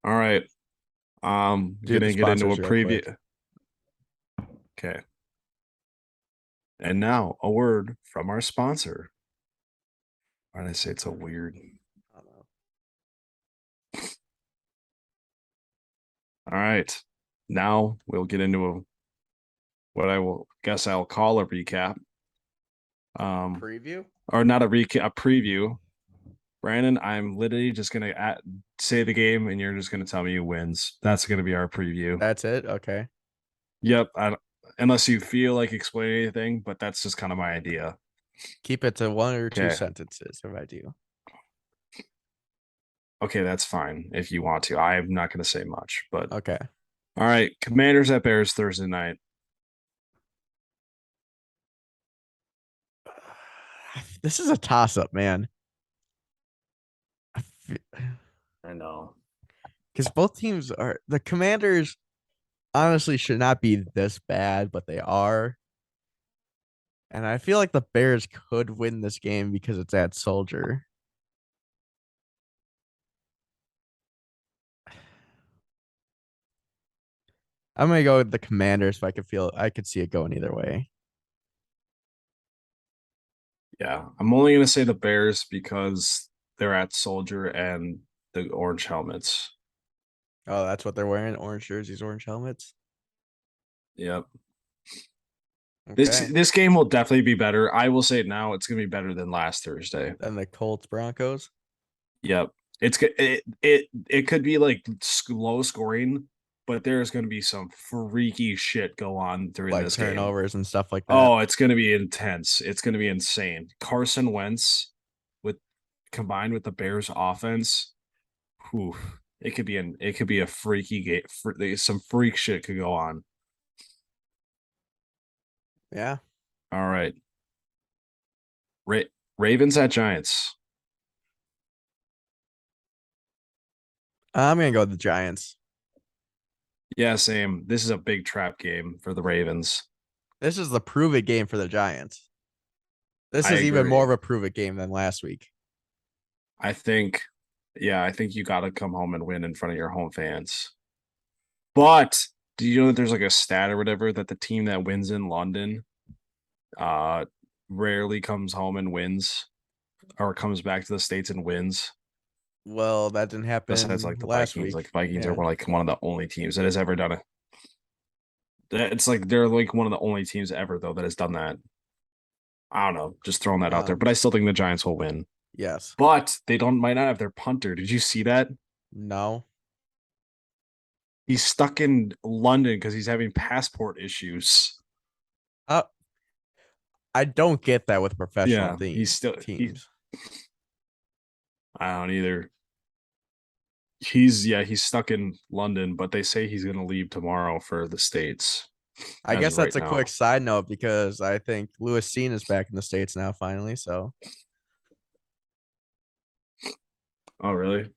Speaker 3: All right.
Speaker 1: Do the
Speaker 3: Gonna get into a
Speaker 1: sponsors real quick.
Speaker 3: preview. Okay. And now a word from our sponsor. Why did I say it's so weird?
Speaker 1: I don't know.
Speaker 3: All right. Now we'll get into what I'll call a recap.
Speaker 1: Preview?
Speaker 3: Or not a recap, a preview. Brandon, I'm literally just gonna say the game, and you're just gonna tell me who wins. That's gonna be our preview.
Speaker 1: That's it. Okay.
Speaker 3: Yep. Unless you feel like explaining anything, but that's just kind of my idea.
Speaker 1: Keep it to 1 or 2
Speaker 3: Okay.
Speaker 1: sentences if I do.
Speaker 3: Okay, that's fine if you want to. I'm not gonna say much, but
Speaker 1: Okay.
Speaker 3: all right. Commanders at Bears Thursday night.
Speaker 1: This is a toss up, man.
Speaker 2: I know.
Speaker 1: Because both teams are the Commanders honestly should not be this bad, but they are. And I feel like the Bears could win this game because it's at Soldier. I'm gonna go with the Commanders if I could see it going either way.
Speaker 3: Yeah, I'm only gonna say the Bears because they're at Soldier and the orange helmets.
Speaker 1: Oh, that's what they're wearing. Orange jerseys, orange helmets.
Speaker 3: Yep.
Speaker 1: Okay.
Speaker 3: This game will definitely be better. I will say it now. It's gonna be better than last Thursday.
Speaker 1: And the Colts Broncos.
Speaker 3: Yep. It could be like low scoring, but there's gonna be some freaky shit go on during
Speaker 1: Like
Speaker 3: this game.
Speaker 1: turnovers and stuff like that.
Speaker 3: Oh, it's gonna be intense. It's gonna be insane. Carson Wentz combined with the Bears offense. Whew, it could be a freaky game. Some freak shit could go on.
Speaker 1: Yeah.
Speaker 3: All right. Ravens at Giants.
Speaker 1: I'm gonna go with the Giants.
Speaker 3: Yeah, same. This is a big trap game for the Ravens.
Speaker 1: This is the prove it game for the Giants. This
Speaker 3: I
Speaker 1: is even
Speaker 3: agree.
Speaker 1: more of a prove it game than last week.
Speaker 3: I think Yeah, I think you got to come home and win in front of your home fans. But do you know that there's like a stat or whatever that the team that wins in London uh rarely comes home and wins or comes back to the States and wins?
Speaker 1: Well, that didn't
Speaker 3: Besides
Speaker 1: happen
Speaker 3: like the
Speaker 1: last
Speaker 3: Vikings.
Speaker 1: week.
Speaker 3: Like Vikings are
Speaker 1: Yeah.
Speaker 3: one of the only teams that has ever done it. It's like they're like one of the only teams ever though that has done that. I don't know, just throwing that out there. But I still think the Giants will win.
Speaker 1: Yes.
Speaker 3: But they might not have their punter. Did you see that?
Speaker 1: No.
Speaker 3: He's stuck in London because he's having passport issues.
Speaker 1: Uh, I don't get that with professional
Speaker 3: Yeah, he's still
Speaker 1: teams.
Speaker 3: I don't either. He's stuck in London, but they say he's gonna leave tomorrow for the States.
Speaker 1: I
Speaker 3: as
Speaker 1: guess
Speaker 3: of
Speaker 1: that's
Speaker 3: right
Speaker 1: a
Speaker 3: now.
Speaker 1: quick side note because I think Lewis Seen is back in the States now finally. So
Speaker 3: Oh, really?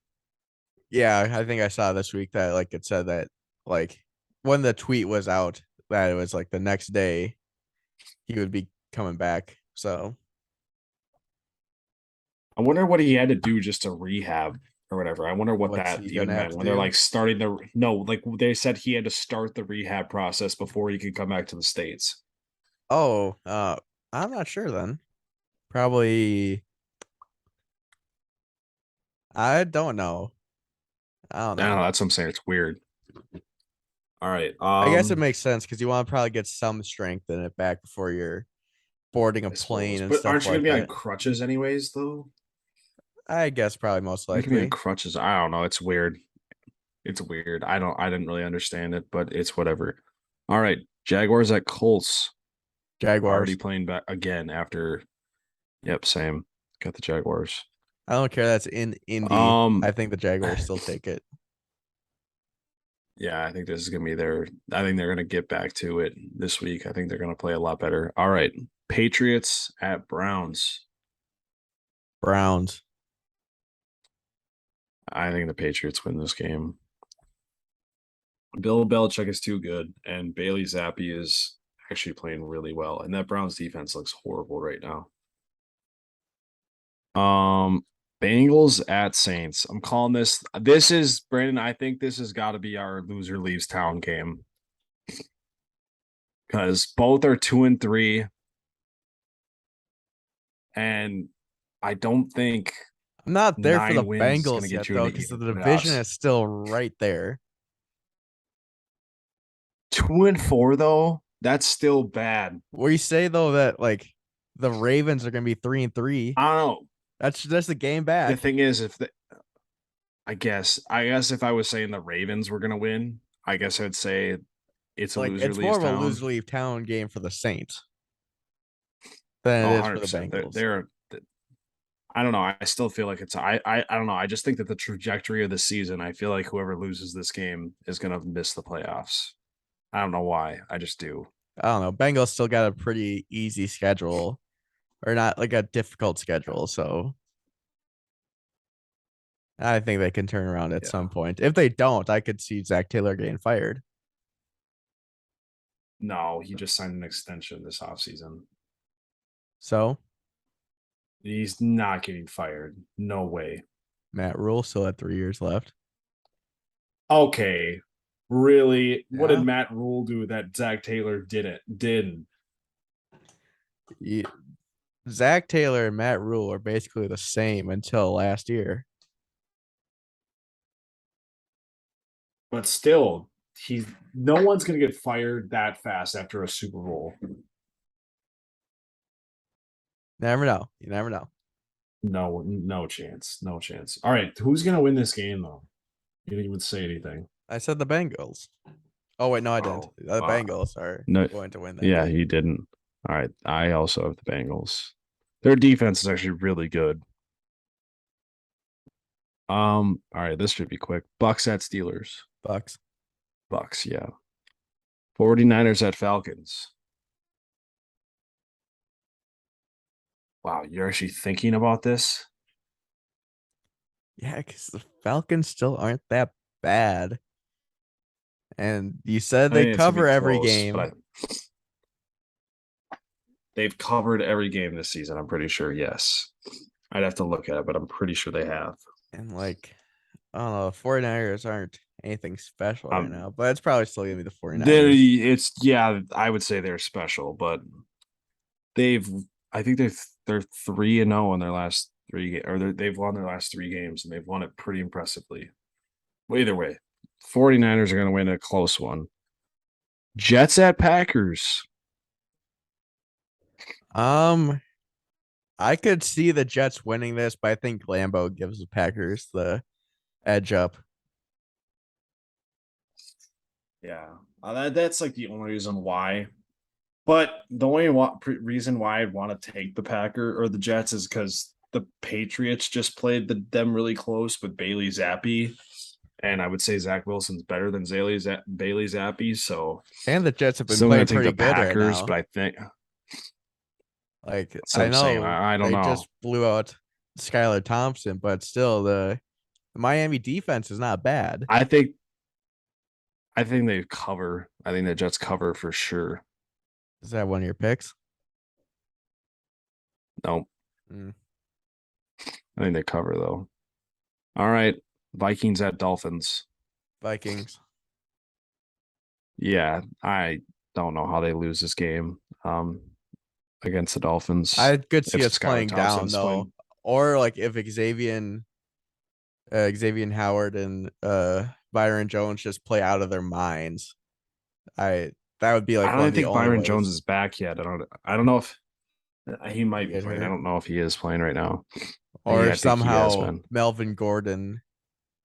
Speaker 1: yeah, I think I saw this week that like it said that like when the tweet was out that it was like the next day he would be coming back. So
Speaker 3: I wonder what he had to do just to rehab or whatever. I wonder what
Speaker 1: what's
Speaker 3: that
Speaker 1: he
Speaker 3: even
Speaker 1: gonna have
Speaker 3: meant
Speaker 1: to
Speaker 3: when they're
Speaker 1: do?
Speaker 3: like starting the no, like they said he had to start the rehab process before he could come back to the States.
Speaker 1: Oh, I'm not sure then. Probably I don't know. I don't
Speaker 3: I don't know.
Speaker 1: know.
Speaker 3: That's what I'm saying. It's weird. All right.
Speaker 1: I guess it makes sense because you want to probably get some strength in it back before you're boarding a
Speaker 3: I suppose.
Speaker 1: plane and
Speaker 3: But
Speaker 1: stuff
Speaker 3: aren't you gonna
Speaker 1: like
Speaker 3: be on
Speaker 1: that.
Speaker 3: crutches anyways, though?
Speaker 1: I guess probably most
Speaker 3: You're gonna be on
Speaker 1: likely.
Speaker 3: crutches. I don't know. It's weird. It's weird. I didn't really understand it, but it's whatever. All right. Jaguars at Colts. Already
Speaker 1: Jaguars.
Speaker 3: playing back again after. Yep, same. Got the Jaguars.
Speaker 1: I don't care. That's in Indy.
Speaker 3: Um,
Speaker 1: I think the Jaguars still take it.
Speaker 3: yeah, I think this is gonna be their. I think they're gonna get back to it this week. I think they're gonna play a lot better. All right, Patriots at Browns.
Speaker 1: Browns.
Speaker 3: I think the Patriots win this game. Bill Belichick is too good, and Bailey Zappi is actually playing really well, and that Browns defense looks horrible right now. Bengals at Saints. I'm calling this. This is Brandon. I think this has got to be our loser leaves town game because both are 2-3, and I don't think
Speaker 1: I'm not there for the
Speaker 3: 9 wins is going to
Speaker 1: Bengals
Speaker 3: get
Speaker 1: yet
Speaker 3: you in
Speaker 1: though,
Speaker 3: the
Speaker 1: because the
Speaker 3: even
Speaker 1: division
Speaker 3: playoffs.
Speaker 1: is still right there.
Speaker 3: 2-4 though, that's still bad.
Speaker 1: We say though that like the Ravens are gonna be 3-3.
Speaker 3: I don't know.
Speaker 1: That's the game
Speaker 3: The
Speaker 1: back.
Speaker 3: thing is, I guess if I was saying the Ravens were going to win, I guess I'd say it's a
Speaker 1: Like
Speaker 3: loser
Speaker 1: it's more
Speaker 3: leaves
Speaker 1: of a
Speaker 3: town.
Speaker 1: lose leave town game for the Saints than
Speaker 3: Oh,
Speaker 1: it is for the
Speaker 3: 100%.
Speaker 1: Bengals.
Speaker 3: I don't know. I still feel like it's I don't know. I just think that the trajectory of the season, I feel like whoever loses this game is gonna miss the playoffs. I don't know why. I just do.
Speaker 1: I don't know. Bengals still got a pretty easy schedule, or not like a difficult schedule. So I think they can turn around at
Speaker 3: Yeah.
Speaker 1: some point. If they don't, I could see Zach Taylor getting fired.
Speaker 3: No, he just signed an extension this offseason.
Speaker 1: So
Speaker 3: He's not getting fired. No way.
Speaker 1: Matt Rule still had 3 years left.
Speaker 3: Okay. Really? What
Speaker 1: Yeah.
Speaker 3: did Matt Rule do that Zach Taylor didn't?
Speaker 1: Zach Taylor and Matt Rule are basically the same until last year.
Speaker 3: But still, no one's gonna get fired that fast after a Super Bowl.
Speaker 1: Never know. You never know.
Speaker 3: No chance. No chance. All right, who's gonna win this game though? You didn't even say anything.
Speaker 1: I said the Bengals. Oh wait, no, I didn't.
Speaker 3: Oh,
Speaker 1: The Bengals are
Speaker 3: no,
Speaker 1: going to win that
Speaker 3: Yeah,
Speaker 1: game.
Speaker 3: you didn't. All right, I also have the Bengals. Their defense is actually really good. All right, this should be quick. Bucks at Steelers.
Speaker 1: Bucks.
Speaker 3: Bucks, yeah. 49ers at Falcons. Wow, you're actually thinking about this?
Speaker 1: Yeah, because the Falcons still aren't that bad. And you said
Speaker 3: I
Speaker 1: they
Speaker 3: think it's gonna be
Speaker 1: cover every
Speaker 3: close,
Speaker 1: game.
Speaker 3: but they've covered every game this season, I'm pretty sure, yes. I'd have to look at it, but I'm pretty sure they have.
Speaker 1: And like, I don't know, 49ers aren't anything special right
Speaker 3: Um,
Speaker 1: now, but it's probably still gonna be the 49ers.
Speaker 3: It's yeah, I would say they're special, but they've I think they're 3-0 in their last they've won their last 3 games and they've won it pretty impressively. Well, either way, 49ers are going to win a close one. Jets at Packers.
Speaker 1: I could see the Jets winning this, but I think Lambeau gives the Packers the edge up.
Speaker 2: Yeah, that's like the only reason why. But the only reason why I'd want to take the Packer or the Jets is because the Patriots just played them really close with Bailey Zappi, and I would say Zach Wilson's better than Bailey Zappi. So
Speaker 1: And the Jets have been
Speaker 3: still going
Speaker 1: playing
Speaker 3: to take
Speaker 1: pretty
Speaker 3: the
Speaker 1: good right
Speaker 3: Packers,
Speaker 1: now.
Speaker 3: but I think
Speaker 1: Like
Speaker 3: that's what
Speaker 1: I
Speaker 3: I'm saying.
Speaker 1: know
Speaker 3: I don't
Speaker 1: they
Speaker 3: know.
Speaker 1: just blew out Skylar Thompson, but still the Miami defense is not bad.
Speaker 3: I think they cover. I think the Jets cover for sure.
Speaker 1: Is that one of your picks?
Speaker 3: No,
Speaker 1: Mm.
Speaker 3: I think they cover though. All right, Vikings at Dolphins.
Speaker 1: Vikings.
Speaker 3: Yeah, I don't know how they lose this game against the Dolphins.
Speaker 1: I could see
Speaker 3: If
Speaker 1: us
Speaker 3: Skylar
Speaker 1: playing down
Speaker 3: Thompson's
Speaker 1: though,
Speaker 3: playing-
Speaker 1: or like if Xavier Howard and Byron Jones just play out of their minds. That would be like
Speaker 3: I
Speaker 1: one
Speaker 3: don't
Speaker 1: of the
Speaker 3: think
Speaker 1: only
Speaker 3: Byron
Speaker 1: ways.
Speaker 3: Jones is back yet. I don't know if he might be
Speaker 1: Get
Speaker 3: playing. I
Speaker 1: hurt.
Speaker 3: don't know if he is playing right now.
Speaker 1: Or
Speaker 3: Yeah, I think he has
Speaker 1: somehow
Speaker 3: been.
Speaker 1: Melvin Gordon,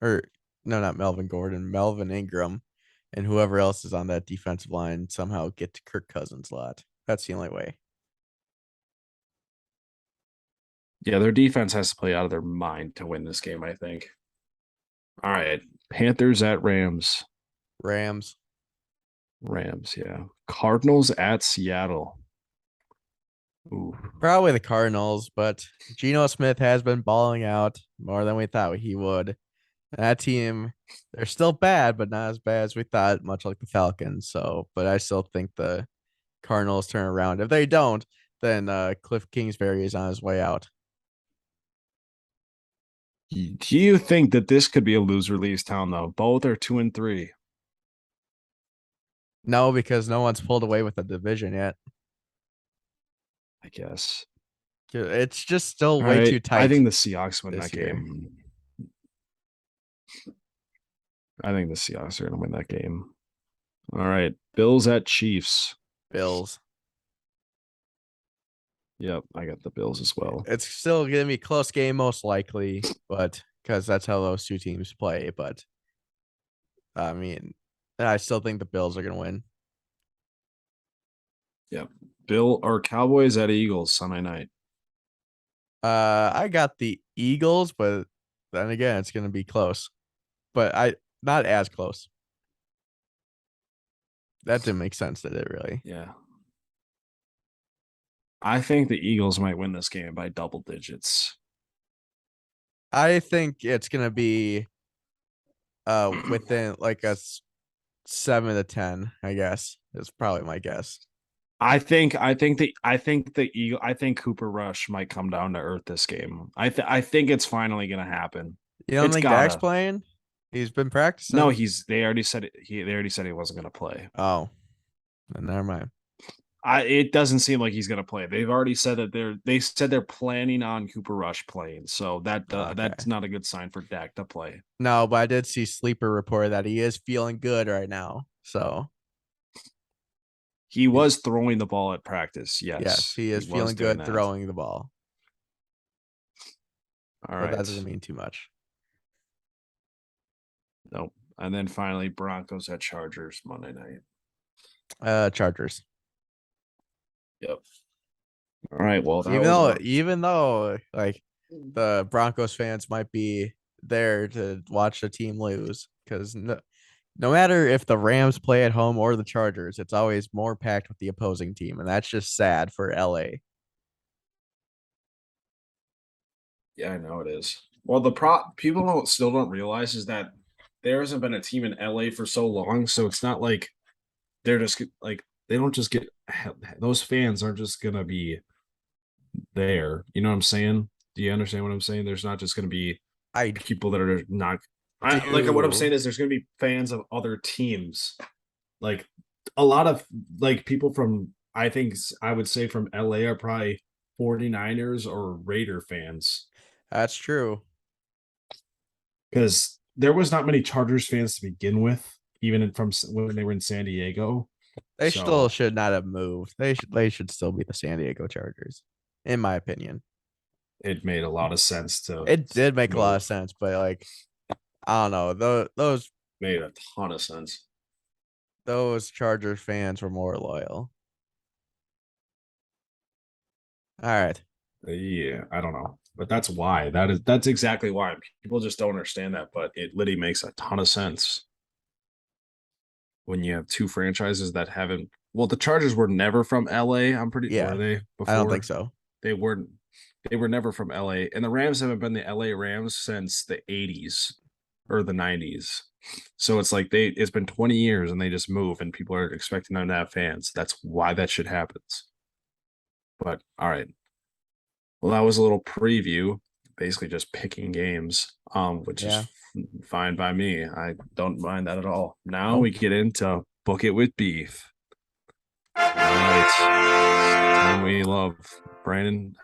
Speaker 1: or no, not Melvin Gordon, Melvin Ingram, and whoever else is on that defensive line somehow get to Kirk Cousins' lot. That's the only way.
Speaker 3: Yeah, their defense has to play out of their mind to win this game, I think. All right. Panthers at Rams.
Speaker 1: Rams.
Speaker 3: Rams, yeah. Cardinals at Seattle. Ooh.
Speaker 1: Probably the Cardinals, but Geno Smith has been balling out more than we thought he would. That team, they're still bad, but not as bad as we thought, much like the Falcons. So, but I still think the Cardinals turn around. If they don't, then Cliff Kingsbury is on his way out.
Speaker 3: Do you think that this could be a loser-leaves town, though? Both are 2-3.
Speaker 1: No, because no one's pulled away with the division yet.
Speaker 3: I guess.
Speaker 1: It's just still
Speaker 3: All
Speaker 1: way
Speaker 3: right,
Speaker 1: too tight.
Speaker 3: I think the Seahawks win
Speaker 1: this
Speaker 3: that
Speaker 1: year.
Speaker 3: game. I think the Seahawks are going to win that game. All right, Bills at Chiefs.
Speaker 1: Bills.
Speaker 3: Yep, I got the Bills as well.
Speaker 1: It's still gonna be a close game, most likely, but because that's how those two teams play. But I mean, I still think the Bills are gonna win.
Speaker 3: Yep. Cowboys at Eagles Sunday night.
Speaker 1: I got the Eagles, but then again, it's gonna be close. But not as close. That didn't make sense, did it really?
Speaker 3: Yeah. I think the Eagles might win this game by double digits.
Speaker 1: I think it's gonna be within like 7 to 10, I guess. Is probably my guess.
Speaker 3: I think Cooper Rush might come down to earth this game. I think it's finally gonna happen.
Speaker 1: You don't
Speaker 3: It's
Speaker 1: think Dak's
Speaker 3: gotta.
Speaker 1: playing? He's been practicing.
Speaker 3: No, they already said he wasn't gonna play.
Speaker 1: Oh, then never mind.
Speaker 3: It doesn't seem like he's gonna play. They've already said that they're planning on Cooper Rush playing, so that's
Speaker 1: Okay.
Speaker 3: not a good sign for Dak to play.
Speaker 1: No, but I did see Sleeper report that he is feeling good right now. So
Speaker 3: He was throwing the ball at practice.
Speaker 1: yes, he is
Speaker 3: was
Speaker 1: feeling
Speaker 3: doing
Speaker 1: good
Speaker 3: that.
Speaker 1: throwing the ball.
Speaker 3: All
Speaker 1: But
Speaker 3: right.
Speaker 1: that doesn't mean too much.
Speaker 3: Nope. And then finally, Broncos at Chargers Monday night.
Speaker 1: Chargers.
Speaker 3: Yep. All right. Well,
Speaker 1: Even though like the Broncos fans might be there to watch the team lose, because no matter if the Rams play at home or the Chargers, it's always more packed with the opposing team, and that's just sad for LA.
Speaker 3: yeah, I know it is. Well, people still don't realize is that there hasn't been a team in LA for so long, so it's not like they're just like they don't just get those fans aren't just gonna be there. You know what I'm saying? Do you understand what I'm saying? There's not just gonna be
Speaker 1: I
Speaker 4: people that are not. Like what I'm
Speaker 1: do.
Speaker 4: saying is there's going to be fans of other teams, like a lot of like people from I would say from LA are probably 49ers or Raider fans
Speaker 1: That's true.
Speaker 4: because there was not many Chargers fans to begin with, even from when they were in San Diego.
Speaker 1: They still
Speaker 4: So
Speaker 1: should not have moved. They should still be the San Diego Chargers, in my opinion.
Speaker 4: it made a lot of sense to
Speaker 1: It did make a lot of
Speaker 4: move.
Speaker 1: sense, but like I don't know.
Speaker 4: Made a ton of sense.
Speaker 1: Those Chargers fans were more loyal. All right.
Speaker 4: Yeah, I don't know, but that's why. That's exactly why people just don't understand that. But it literally makes a ton of sense when you have two franchises that haven't. Well, the Chargers were never from LA. I'm pretty.
Speaker 1: Yeah,
Speaker 4: Were they before?
Speaker 1: I don't think so.
Speaker 4: They weren't. They were never from LA, and the Rams haven't been the LA Rams since the '80s or the '90s. So it's like it's been 20 years and they just move and people are expecting them to have fans. That's why that shit happens. But all right. Well, that was a little preview, basically just picking games, which
Speaker 1: Yeah.
Speaker 4: is fine by me. I don't mind that at all. Now
Speaker 1: Nope.
Speaker 4: we get into Book It with Beef. All right. Time we love. Brandon,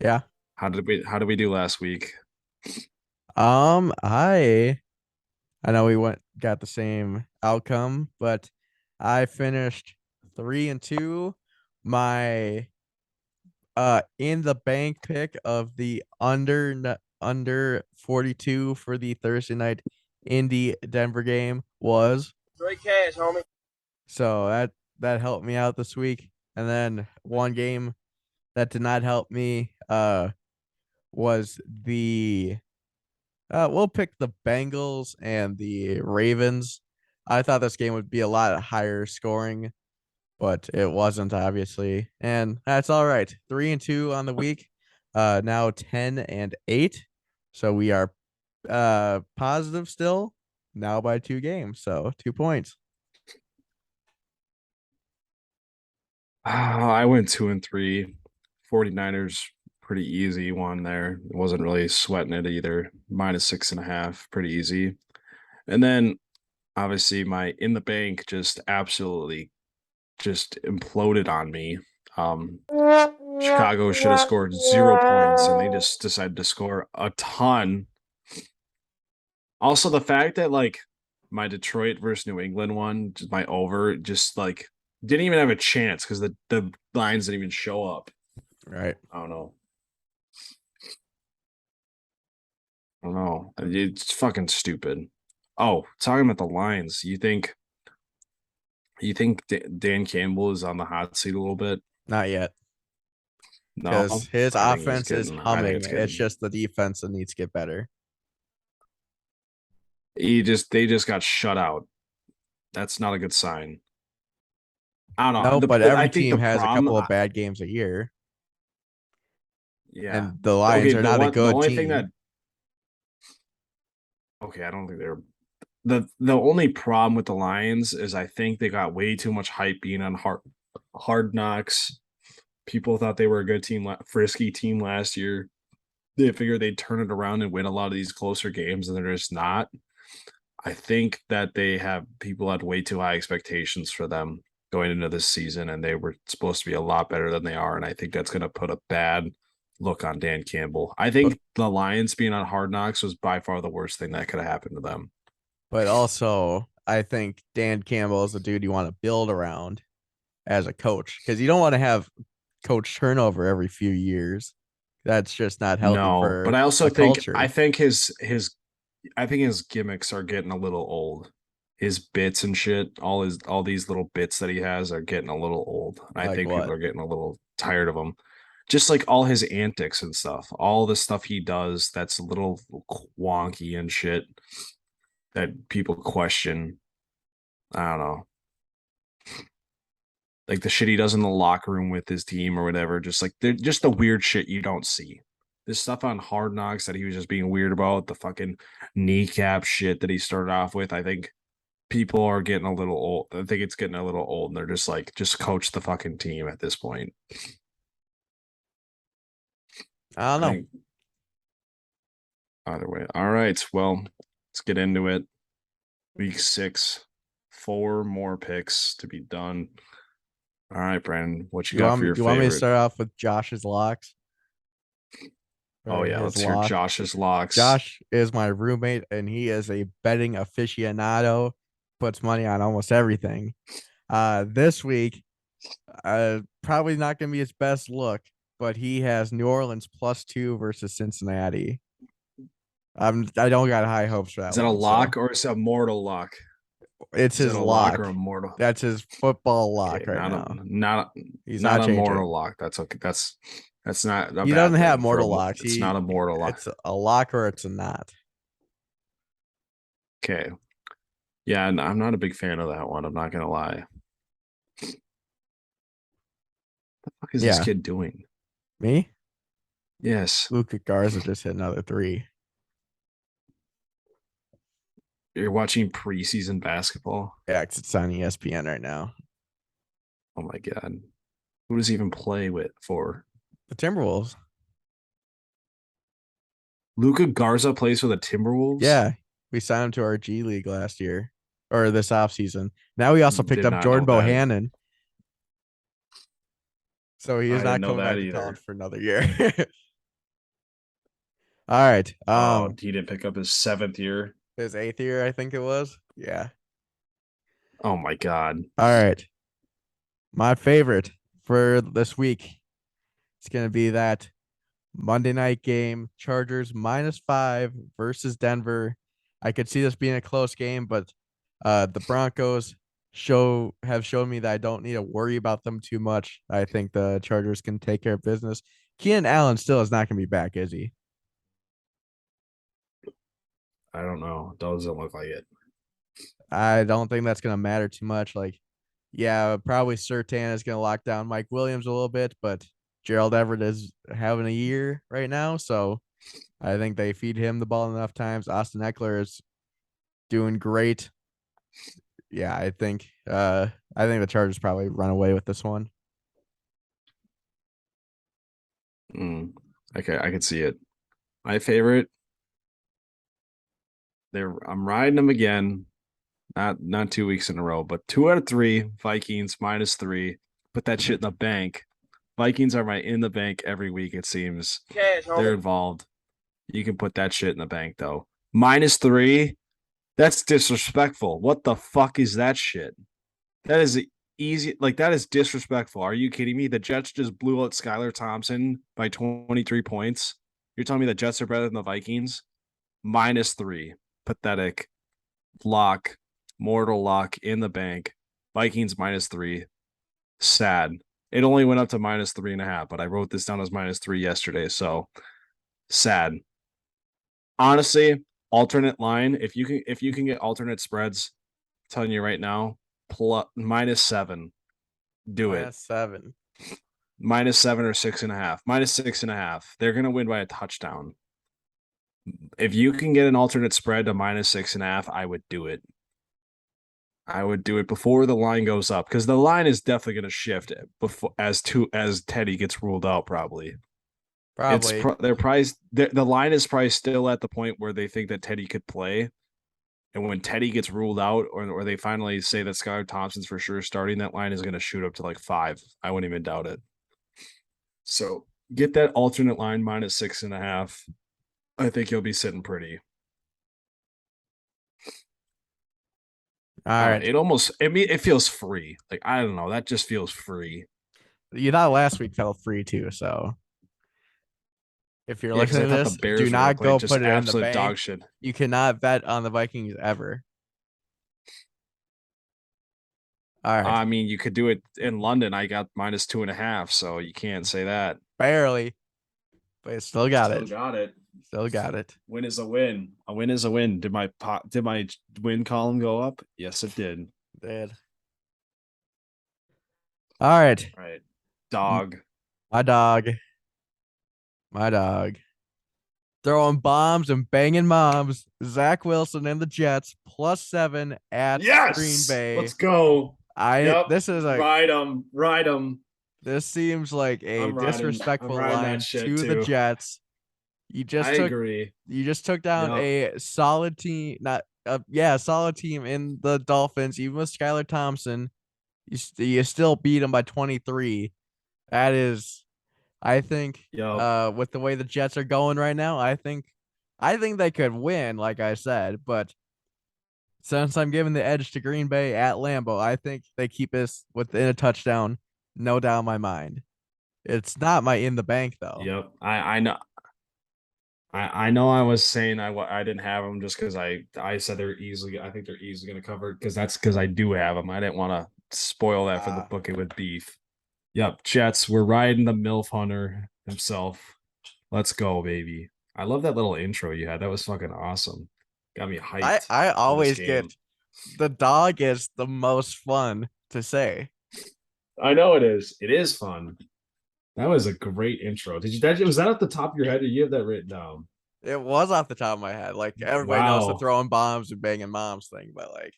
Speaker 1: Yeah.
Speaker 4: how did we do last week?
Speaker 1: I know we got the same outcome, but I finished 3-2. My in the bank pick of the under 42 for the Thursday night Indy Denver game was
Speaker 5: Straight cash, homie.
Speaker 1: so that helped me out this week. And then one game that did not help me was the we'll pick the Bengals and the Ravens. I thought this game would be a lot higher scoring, but it wasn't obviously. And that's all right. 3-2 on the week. Now 10-8. So we are positive still now by 2 games. So 2 points.
Speaker 4: I went 2-3. 49ers, pretty easy one there. Wasn't really sweating it either. -6.5, pretty easy. And then obviously my in the bank just absolutely just imploded on me. Chicago should have scored 0 points and they just decided to score a ton. Also, the fact that like my Detroit versus New England one, just my over, just like didn't even have a chance because the lines didn't even show up.
Speaker 1: Right.
Speaker 4: I don't know. It's fucking stupid. Oh, talking about the lines, you think Dan Campbell is on the hot seat a little bit?
Speaker 1: Not yet.
Speaker 4: No,
Speaker 1: Because his
Speaker 4: I think he's
Speaker 1: offense is
Speaker 4: getting- I think
Speaker 1: humming.
Speaker 4: it's
Speaker 1: It's
Speaker 4: getting-
Speaker 1: just the defense that needs to get better.
Speaker 4: they just got shut out. That's not a good sign. I don't know.
Speaker 1: No, but
Speaker 4: I
Speaker 1: every
Speaker 4: think
Speaker 1: team
Speaker 4: the
Speaker 1: has a
Speaker 4: problem-
Speaker 1: couple of bad games a year.
Speaker 4: Yeah,
Speaker 1: And the Lions are not a good
Speaker 4: the only
Speaker 1: team.
Speaker 4: thing that okay, I don't think they're the only problem with the Lions is I think they got way too much hype being on hard knocks. People thought they were a good team, frisky team last year. They figured they'd turn it around and win a lot of these closer games, and they're just not. I think that people had way too high expectations for them going into this season, and they were supposed to be a lot better than they are. And I think that's going to put a bad look on Dan Campbell. I think the Lions being on Hard Knocks was by far the worst thing that could have happened to them.
Speaker 1: But also, I think Dan Campbell is a dude you want to build around as a coach because you don't want to have coach turnover every few years. That's just not healthy for
Speaker 4: but I also
Speaker 1: a
Speaker 4: think
Speaker 1: culture.
Speaker 4: I think his gimmicks are getting a little old. His bits and shit, all these little bits that he has are getting a little old. I
Speaker 1: Like
Speaker 4: think
Speaker 1: what?
Speaker 4: people are getting a little tired of him. Just like all his antics and stuff, all the stuff he does that's a little wonky and shit that people question. I don't know. Like the shit he does in the locker room with his team or whatever, just like they're just the weird shit you don't see. This stuff on Hard Knocks that he was just being weird about, the fucking kneecap shit that he started off with. I think people are getting a little old. I think it's getting a little old, and they're just like, just coach the fucking team at this point.
Speaker 1: I don't know.
Speaker 4: Either way. All right. Well, let's get into it. Week 6, 4 more picks to be done. All right, Brandon, what you got for your
Speaker 1: you want me to
Speaker 4: favorite?
Speaker 1: start off with Josh's locks?
Speaker 4: Oh
Speaker 1: Or
Speaker 4: yeah,
Speaker 1: his
Speaker 4: let's hear
Speaker 1: lock?
Speaker 4: Josh's locks.
Speaker 1: Josh is my roommate, and he is a betting aficionado. Puts money on almost everything. This week, probably not going to be his best look, but he has New Orleans +2 versus Cincinnati. I don't got high hopes for that.
Speaker 4: Is that a
Speaker 1: one,
Speaker 4: lock
Speaker 1: so
Speaker 4: or is it a mortal lock?
Speaker 1: it's
Speaker 4: Is
Speaker 1: his
Speaker 4: it a
Speaker 1: lock.
Speaker 4: lock or a mortal?
Speaker 1: That's his football lock
Speaker 4: Okay,
Speaker 1: right
Speaker 4: not
Speaker 1: now. He's
Speaker 4: not
Speaker 1: not
Speaker 4: a
Speaker 1: changing.
Speaker 4: mortal lock. That's okay. That's not a
Speaker 1: He
Speaker 4: bad
Speaker 1: doesn't have
Speaker 4: thing for
Speaker 1: mortal locks.
Speaker 4: It's not a mortal lock.
Speaker 1: It's a lock or it's a not.
Speaker 4: Okay. Yeah, I'm not a big fan of that one. I'm not gonna lie. What the fuck is this
Speaker 1: Yeah.
Speaker 4: kid doing?
Speaker 1: Me?
Speaker 4: Yes.
Speaker 1: Luka Garza just hit another 3.
Speaker 4: You're watching preseason basketball.
Speaker 1: Yeah, 'cause it's on ESPN right now.
Speaker 4: Oh my god. Who does he even play with for?
Speaker 1: The Timberwolves.
Speaker 4: Luca Garza plays for the Timberwolves?
Speaker 1: Yeah, we signed him to our G League last year or this offseason. Now we also picked
Speaker 4: Did
Speaker 1: up
Speaker 4: not
Speaker 1: Jordan
Speaker 4: know that.
Speaker 1: Bohannon. So he is
Speaker 4: I
Speaker 1: not
Speaker 4: didn't know
Speaker 1: coming
Speaker 4: that
Speaker 1: back to
Speaker 4: either.
Speaker 1: college for another year. All right.
Speaker 2: Oh, he didn't pick up his 7th year.
Speaker 1: His 8th year, I think it was. Yeah.
Speaker 4: Oh my god.
Speaker 1: All right. My favorite for this week. It's gonna be that Monday night game, Chargers -5 versus Denver. I could see this being a close game, but the Broncos have shown me that I don't need to worry about them too much. I think the Chargers can take care of business. Keenan Allen still is not going to be back, is he?
Speaker 4: I don't know. Doesn't look like it.
Speaker 1: I don't think that's going to matter too much. Like, yeah, probably Surtain is going to lock down Mike Williams a little bit, but Gerald Everett is having a year right now, so I think they feed him the ball enough times. Austin Eckler is doing great. Yeah, I think the Chargers probably run away with this one.
Speaker 4: Okay, I can see it. My favorite. I'm riding them again. Not 2 weeks in a row, but 2 out of 3. Vikings -3. Put that shit in the bank. Vikings are my in the bank every week. It seems they're involved. You can put that shit in the bank though. -3. That's disrespectful. What the fuck is that shit? That is easy. Like, that is disrespectful. Are you kidding me? The Jets just blew out Skylar Thompson by 23 points. You're telling me the Jets are better than the Vikings? -3. Pathetic. Lock. Mortal lock in the bank. Vikings -3. Sad. It only went up to -3.5, but I wrote this down as -3 yesterday. So sad. Honestly, alternate line. If you can get alternate spreads, I'm telling you right now, -7. Do it.
Speaker 1: -7.
Speaker 4: -7 or 6.5. -6.5. They're gonna win by a touchdown. If you can get an alternate spread to -6.5, I would do it. I would do it before the line goes up, because the line is definitely going to shift before as Teddy gets ruled out. Probably.
Speaker 1: Probably.
Speaker 4: The line is probably still at the point where they think that Teddy could play, and when Teddy gets ruled out, or they finally say that Skylar Thompson's for sure starting, that line is going to shoot up to like 5. I wouldn't even doubt it. So get that alternate line -6.5. I think you'll be sitting pretty.
Speaker 1: All right.
Speaker 4: It feels free. Like, I don't know. That just feels free.
Speaker 1: You thought last week felt free too, so if you're listening to this, do not go put it in the bank.
Speaker 4: Dog shit.
Speaker 1: You cannot bet on the Vikings ever. All right.
Speaker 4: I mean, you could do it in London. I got -2.5, so you can't say that.
Speaker 1: Barely, but it still got it.
Speaker 2: Got it.
Speaker 1: Still got it.
Speaker 2: Win is a win. A win is a win. Did my win column go up? Yes, it did.
Speaker 1: Did. All right.
Speaker 2: All right.
Speaker 4: Dog.
Speaker 1: My dog. Throwing bombs and banging moms. Zach Wilson and the Jets +7 at Green Bay.
Speaker 2: Let's go.
Speaker 1: This is a
Speaker 2: ride them.
Speaker 1: This seems like a
Speaker 2: I'm riding
Speaker 1: disrespectful
Speaker 2: that
Speaker 1: line
Speaker 2: shit
Speaker 1: to the
Speaker 2: too.
Speaker 1: Jets. You just
Speaker 4: I
Speaker 1: took
Speaker 4: agree.
Speaker 1: you just took down
Speaker 4: Yup.
Speaker 1: a solid team, not yeah, solid team in the Dolphins, even with Skylar Thompson. You still beat them by 23. That is, I think,
Speaker 4: Yup.
Speaker 1: with the way the Jets are going right now, I think they could win, like I said, but since I'm giving the edge to Green Bay at Lambeau, I think they keep us within a touchdown, no doubt in my mind. It's not my in the bank though.
Speaker 4: Yep. I know. I know I was saying I didn't have them just because I said they're easily I think they're easily going to cover because that's because I do have them. I didn't want to spoil that for the bucket with beef. Yep, Jets. We're riding the MILF Hunter himself. Let's go, baby. I love that little intro you had. That was fucking awesome. Got me hyped.
Speaker 1: I
Speaker 4: for this
Speaker 1: always
Speaker 4: game.
Speaker 1: get the dog is the most fun to say.
Speaker 4: I know it is. It is fun. That was a great intro. Did you that was that off the top of your head or you have that written down?
Speaker 1: It was off the top of my head. Like everybody knows the
Speaker 4: Wow.
Speaker 1: throwing bombs and banging moms thing, but like,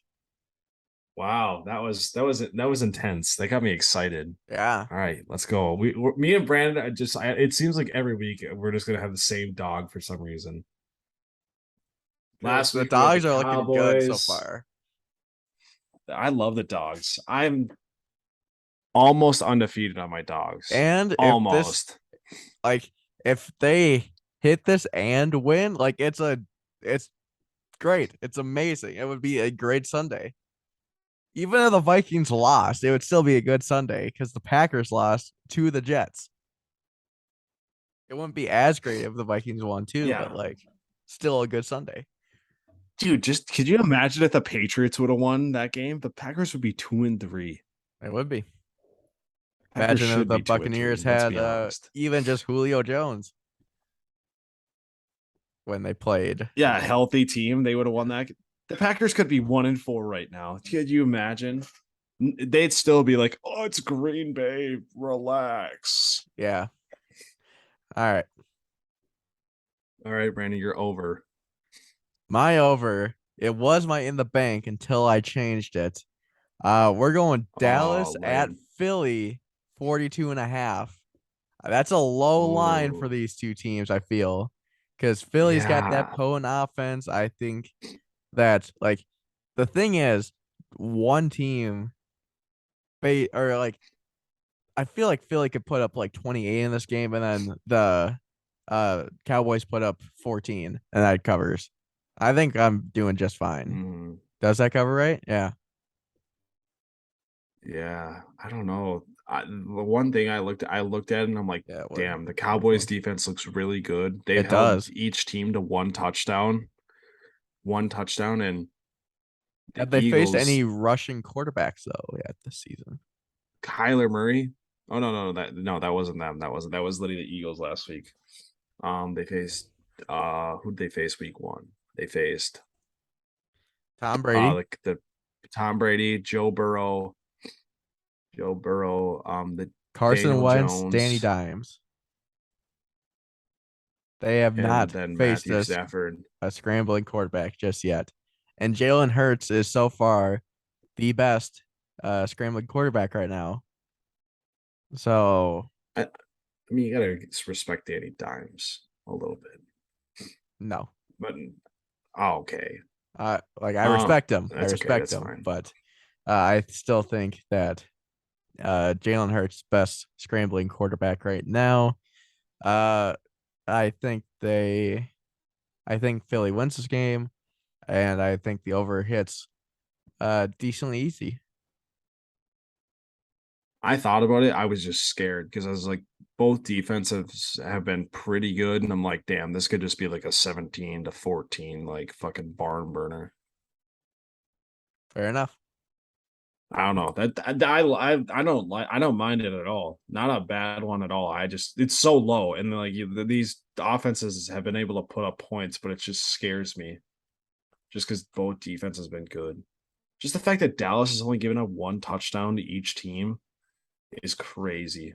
Speaker 4: Wow, that was intense. That got me excited.
Speaker 1: yeah,
Speaker 4: All right, let's go. Me and Brandon, it seems like every week we're just gonna have the same dog for some reason. Last
Speaker 1: the
Speaker 4: week we had
Speaker 1: dogs are looking good so
Speaker 4: Cowboys.
Speaker 1: far.
Speaker 4: I love the dogs. I'm almost undefeated on my dogs.
Speaker 1: And if this
Speaker 4: Almost.
Speaker 1: like if they hit this and win, like it's great. It's amazing. It would be a great Sunday. Even if the Vikings lost, it would still be a good Sunday because the Packers lost to the Jets. It wouldn't be as great if the Vikings won too,
Speaker 4: Yeah.
Speaker 1: but like still a good Sunday.
Speaker 4: Dude, just could you imagine if the Patriots would have won that game? The Packers would be 2-3.
Speaker 1: It would be.
Speaker 4: Packers
Speaker 1: Imagine if
Speaker 4: should
Speaker 1: the
Speaker 4: be 2-3,
Speaker 1: Buccaneers
Speaker 4: let's
Speaker 1: had
Speaker 4: be honest.
Speaker 1: even just Julio Jones when they played.
Speaker 4: Yeah, a healthy team, they would have won that. The Packers could be 1-4 right now. Could you imagine? They'd still be like, "Oh, it's Green Bay. Relax."
Speaker 1: Yeah. All right.
Speaker 4: All right, Brandon, you're over.
Speaker 1: My over. It was my in the bank until I changed it. We're going Dallas at
Speaker 4: lame.
Speaker 1: Philly 42.5. That's a low line for
Speaker 4: Ooh.
Speaker 1: these two teams, I feel. Because Philly's got that
Speaker 4: Yeah.
Speaker 1: potent offense. I think that like the thing is one team or like I feel like Philly could put up like 28 in this game and then the Cowboys put up 14 and that covers. I think I'm doing just fine.
Speaker 4: Mm,
Speaker 1: Does that cover right? Yeah.
Speaker 4: yeah. I don't know. The one thing I looked at it and I'm like,
Speaker 1: Yeah.
Speaker 4: damn, the Cowboys defense looks really good. They
Speaker 1: It
Speaker 4: held
Speaker 1: does.
Speaker 4: each team to one touchdown. And the
Speaker 1: Have they faced
Speaker 4: Eagles,
Speaker 1: any rushing quarterbacks though yet this season?
Speaker 4: Kyler Murray. Oh no, that wasn't them. That was literally the Eagles last week. They faced who'd they face week 1? They faced
Speaker 1: Tom Brady,
Speaker 4: the Tom Brady, Joe Burrow, the
Speaker 1: Carson
Speaker 4: Daniel
Speaker 1: Wentz, Danny
Speaker 4: Jones,
Speaker 1: Dimes. They have
Speaker 4: and
Speaker 1: not
Speaker 4: then
Speaker 1: faced
Speaker 4: Matthew Stafford.
Speaker 1: a scrambling quarterback just yet. And Jalen Hurts is so far the best scrambling quarterback right now. So
Speaker 4: I mean, you gotta respect Danny Dimes a little bit,
Speaker 1: no.
Speaker 4: but okay.
Speaker 1: Like I respect him. I
Speaker 4: That's okay,
Speaker 1: respect
Speaker 4: that's
Speaker 1: him,
Speaker 4: fine.
Speaker 1: but I still think that Jalen Hurts best scrambling quarterback right now. I think Philly wins this game, and I think the over hits decently easy.
Speaker 4: I thought about it. I was just scared because I was like, both defenses have been pretty good, and I'm like, damn, this could just be like a 17-14, like fucking barn burner.
Speaker 1: Fair enough.
Speaker 4: I don't know that I don't mind it at all. Not a bad one at all. It's so low, and like these offenses have been able to put up points, but it just scares me, just because both defenses have been good. Just the fact that Dallas has only given up one touchdown to each team is crazy.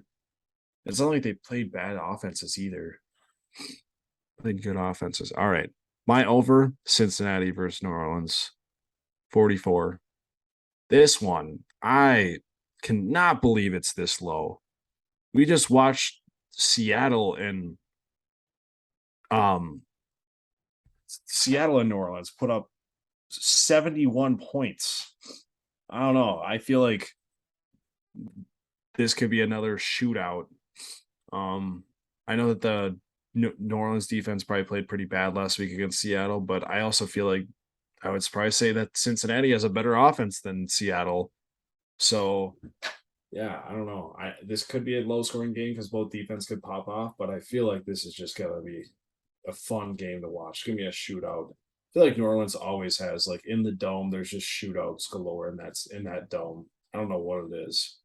Speaker 4: It's not like they played bad offenses either. Played good offenses. All right, my over Cincinnati versus New Orleans, 44. This one, I cannot believe it's this low. We just watched Seattle and
Speaker 2: Seattle and New Orleans put up 71 points. I don't know. I feel like this could be another shootout. I know that the New Orleans defense probably played pretty bad last week against Seattle, but I also feel like I would probably say that Cincinnati has a better offense than Seattle. So, yeah, I don't know. This could be a low scoring game because both defense could pop off, but I feel like this is just gonna be a fun game to watch. It's gonna be a shootout. I feel like New Orleans always has, like, in the dome, there's just shootouts galore, and that's in that dome. I don't know what it is.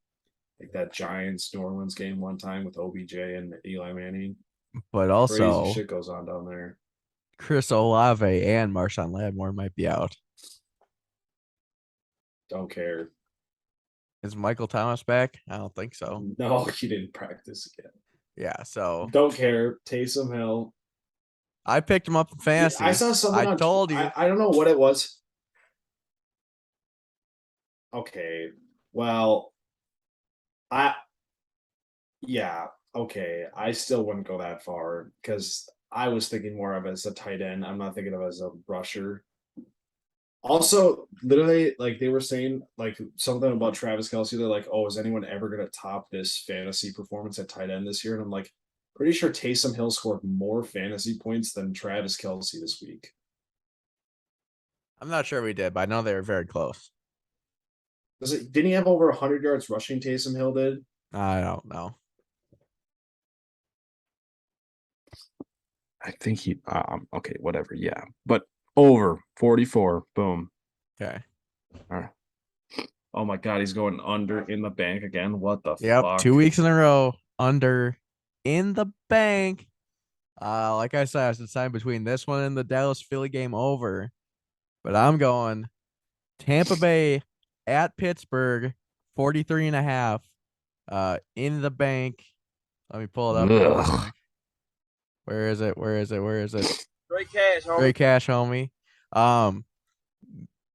Speaker 2: Like that Giants New Orleans game one time with OBJ and Eli Manning.
Speaker 1: But
Speaker 2: Crazy
Speaker 1: also
Speaker 2: shit goes on down there.
Speaker 1: Chris Olave and Marshawn Lattimore might be out.
Speaker 2: Don't care.
Speaker 1: Is Michael Thomas back? I don't think so.
Speaker 2: No, he didn't practice again.
Speaker 1: Yeah, so
Speaker 2: Don't care. Taysom Hill.
Speaker 1: I picked him up in fantasy.
Speaker 2: I saw something.
Speaker 1: I told you.
Speaker 2: I don't know what it was. Okay. Well, yeah, okay. I still wouldn't go that far because I was thinking more of as a tight end. I'm not thinking of as a rusher. Also, literally, like they were saying, like something about Travis Kelce. They're like, "Oh, is anyone ever going to top this fantasy performance at tight end this year?" And I'm like, pretty sure Taysom Hill scored more fantasy points than Travis Kelce this week.
Speaker 1: I'm not sure we did, but I know they were very close.
Speaker 2: Didn't he have over 100 yards rushing? Taysom Hill did.
Speaker 1: I don't know.
Speaker 3: I think he okay, whatever. Yeah. But over 44. Boom.
Speaker 1: Okay.
Speaker 3: All right.
Speaker 2: Oh my god, he's going under in the bank again. What the
Speaker 1: Yep,
Speaker 2: fuck?
Speaker 1: 2 weeks in a row under in the bank. Like I said, I was deciding between this one and the Dallas Philly game over. But I'm going Tampa Bay at Pittsburgh, 43.5. In the bank. Let me pull it up. Real
Speaker 3: Ugh.
Speaker 1: quick. Where is it? Where is it? Where is it?
Speaker 5: Great cash, homie.
Speaker 1: Great cash, homie.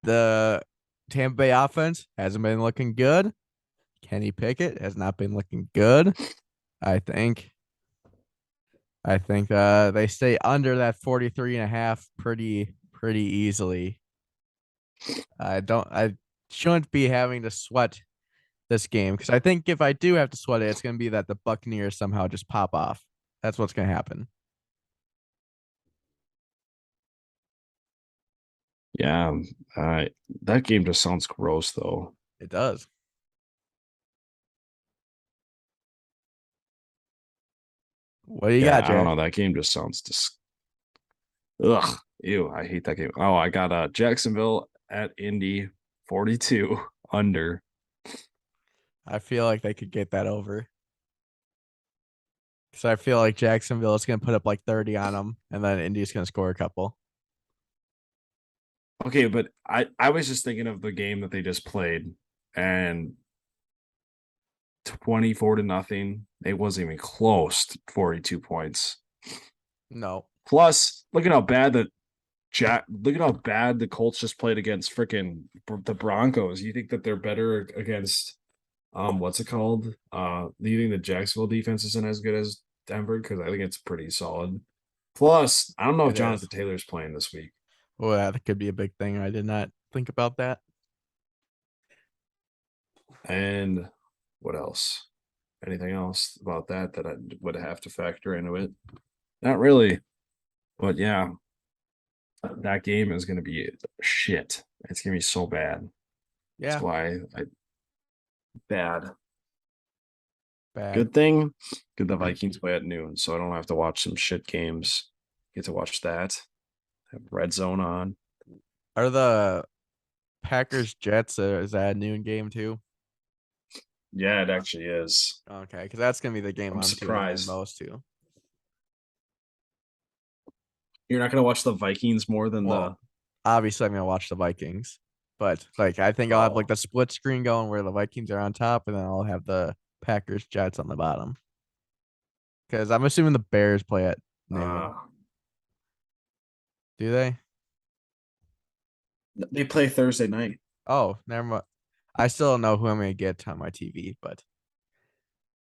Speaker 1: The Tampa Bay offense hasn't been looking good. Kenny Pickett has not been looking good. I think they stay under that 43.5 pretty easily. I shouldn't be having to sweat this game because I think if I do have to sweat it, it's gonna be that the Buccaneers somehow just pop off. That's what's gonna happen.
Speaker 3: Yeah. That game just sounds gross though.
Speaker 1: It does. What do you got,
Speaker 3: I don't
Speaker 1: Jay?
Speaker 3: know. That game just sounds ugh. Ew, I hate that game. Oh, I got Jacksonville at Indy 42 under.
Speaker 1: I feel like they could get that over. Because I feel like Jacksonville is going to put up like 30 on them, and then Indy's going to score a couple.
Speaker 3: Okay, but I was just thinking of the game that they just played, and 24-0. It wasn't even close to 42 points.
Speaker 1: No.
Speaker 3: Plus, look at how bad the Colts just played against freaking the Broncos. You think that they're better against what's it called? Do you think the Jacksonville defense isn't as good as Denver? Because I think it's pretty solid. Plus, I don't know if
Speaker 1: It
Speaker 3: Jonathan
Speaker 1: is.
Speaker 3: Taylor's playing this week.
Speaker 1: Well, that could be a big thing. I did not think about that.
Speaker 3: And what else? Anything else about that I would have to factor into it? Not really. But yeah, that game is going to be shit. It's going to be so bad.
Speaker 1: Yeah.
Speaker 3: That's why bad.
Speaker 1: Bad.
Speaker 3: Good thing the Vikings play at noon, so I don't have to watch some shit games. Get to watch that. Have Red Zone on.
Speaker 1: Are the Packers Jets is that a noon game too?
Speaker 2: Yeah, it actually is.
Speaker 1: Okay, because that's gonna be the game
Speaker 2: I'm
Speaker 1: I'm
Speaker 2: surprised.
Speaker 1: tuning in most to.
Speaker 2: You're not gonna watch the Vikings more than
Speaker 1: Well, obviously I'm gonna watch the Vikings, but like I think I'll have like
Speaker 2: Oh.
Speaker 1: the split screen going where the Vikings are on top, and then I'll have the Packers Jets on the bottom. Because I'm assuming the Bears play at noon. Do they?
Speaker 2: They play Thursday night.
Speaker 1: Oh, never mind. I still don't know who I'm gonna get on my TV, but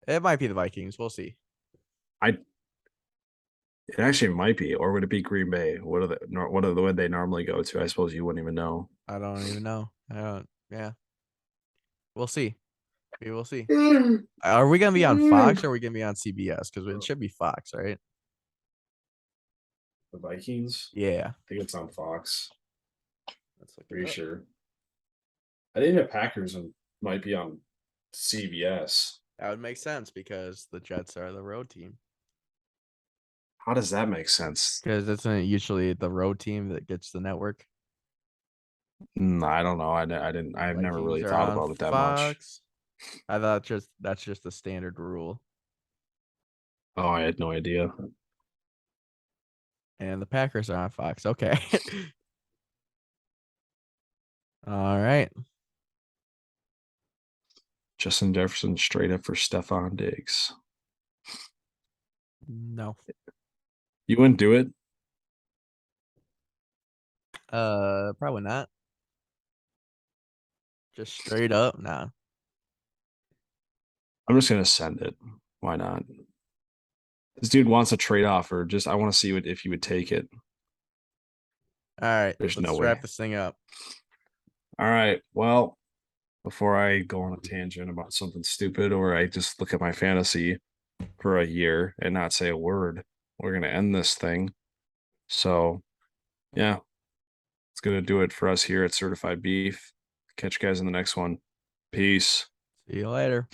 Speaker 1: it might be the Vikings. We'll see.
Speaker 4: It actually might be, or would it be Green Bay? Would they normally go to? I suppose you wouldn't even know.
Speaker 1: I don't even know. I don't. Yeah, we'll see. We will see. Are we gonna be on Fox or are we gonna be on CBS? Because it should be Fox, right?
Speaker 2: The Vikings.
Speaker 1: Yeah.
Speaker 2: I think it's on Fox.
Speaker 1: Let's look it
Speaker 2: Pretty
Speaker 1: up.
Speaker 2: sure. I think the Packers might be on CBS.
Speaker 1: That would make sense because the Jets are the road team.
Speaker 4: How does that make sense?
Speaker 1: Because isn't usually the road team that gets the network?
Speaker 4: I don't know. I've never really
Speaker 1: Vikings are
Speaker 4: thought
Speaker 1: on
Speaker 4: about it that much.
Speaker 1: Fox. I thought that's just the standard rule.
Speaker 4: Oh, I had no idea.
Speaker 1: And the Packers are on Fox. Okay. All right.
Speaker 4: Justin Jefferson straight up for Stephon Diggs.
Speaker 1: No.
Speaker 4: You wouldn't do it?
Speaker 1: Probably not. Just straight up, nah.
Speaker 4: I'm just gonna send it. Why not? This dude wants a trade offer. Just I want to see if you would take it.
Speaker 1: All right.
Speaker 4: There's
Speaker 1: Let's
Speaker 4: no
Speaker 1: wrap
Speaker 4: way.
Speaker 1: this thing up.
Speaker 4: All right. Well, before I go on a tangent about something stupid or I just look at my fantasy for a year and not say a word, we're gonna end this thing. So yeah, it's gonna do it for us here at Certified Beef. Catch you guys in the next one. Peace.
Speaker 1: See you later.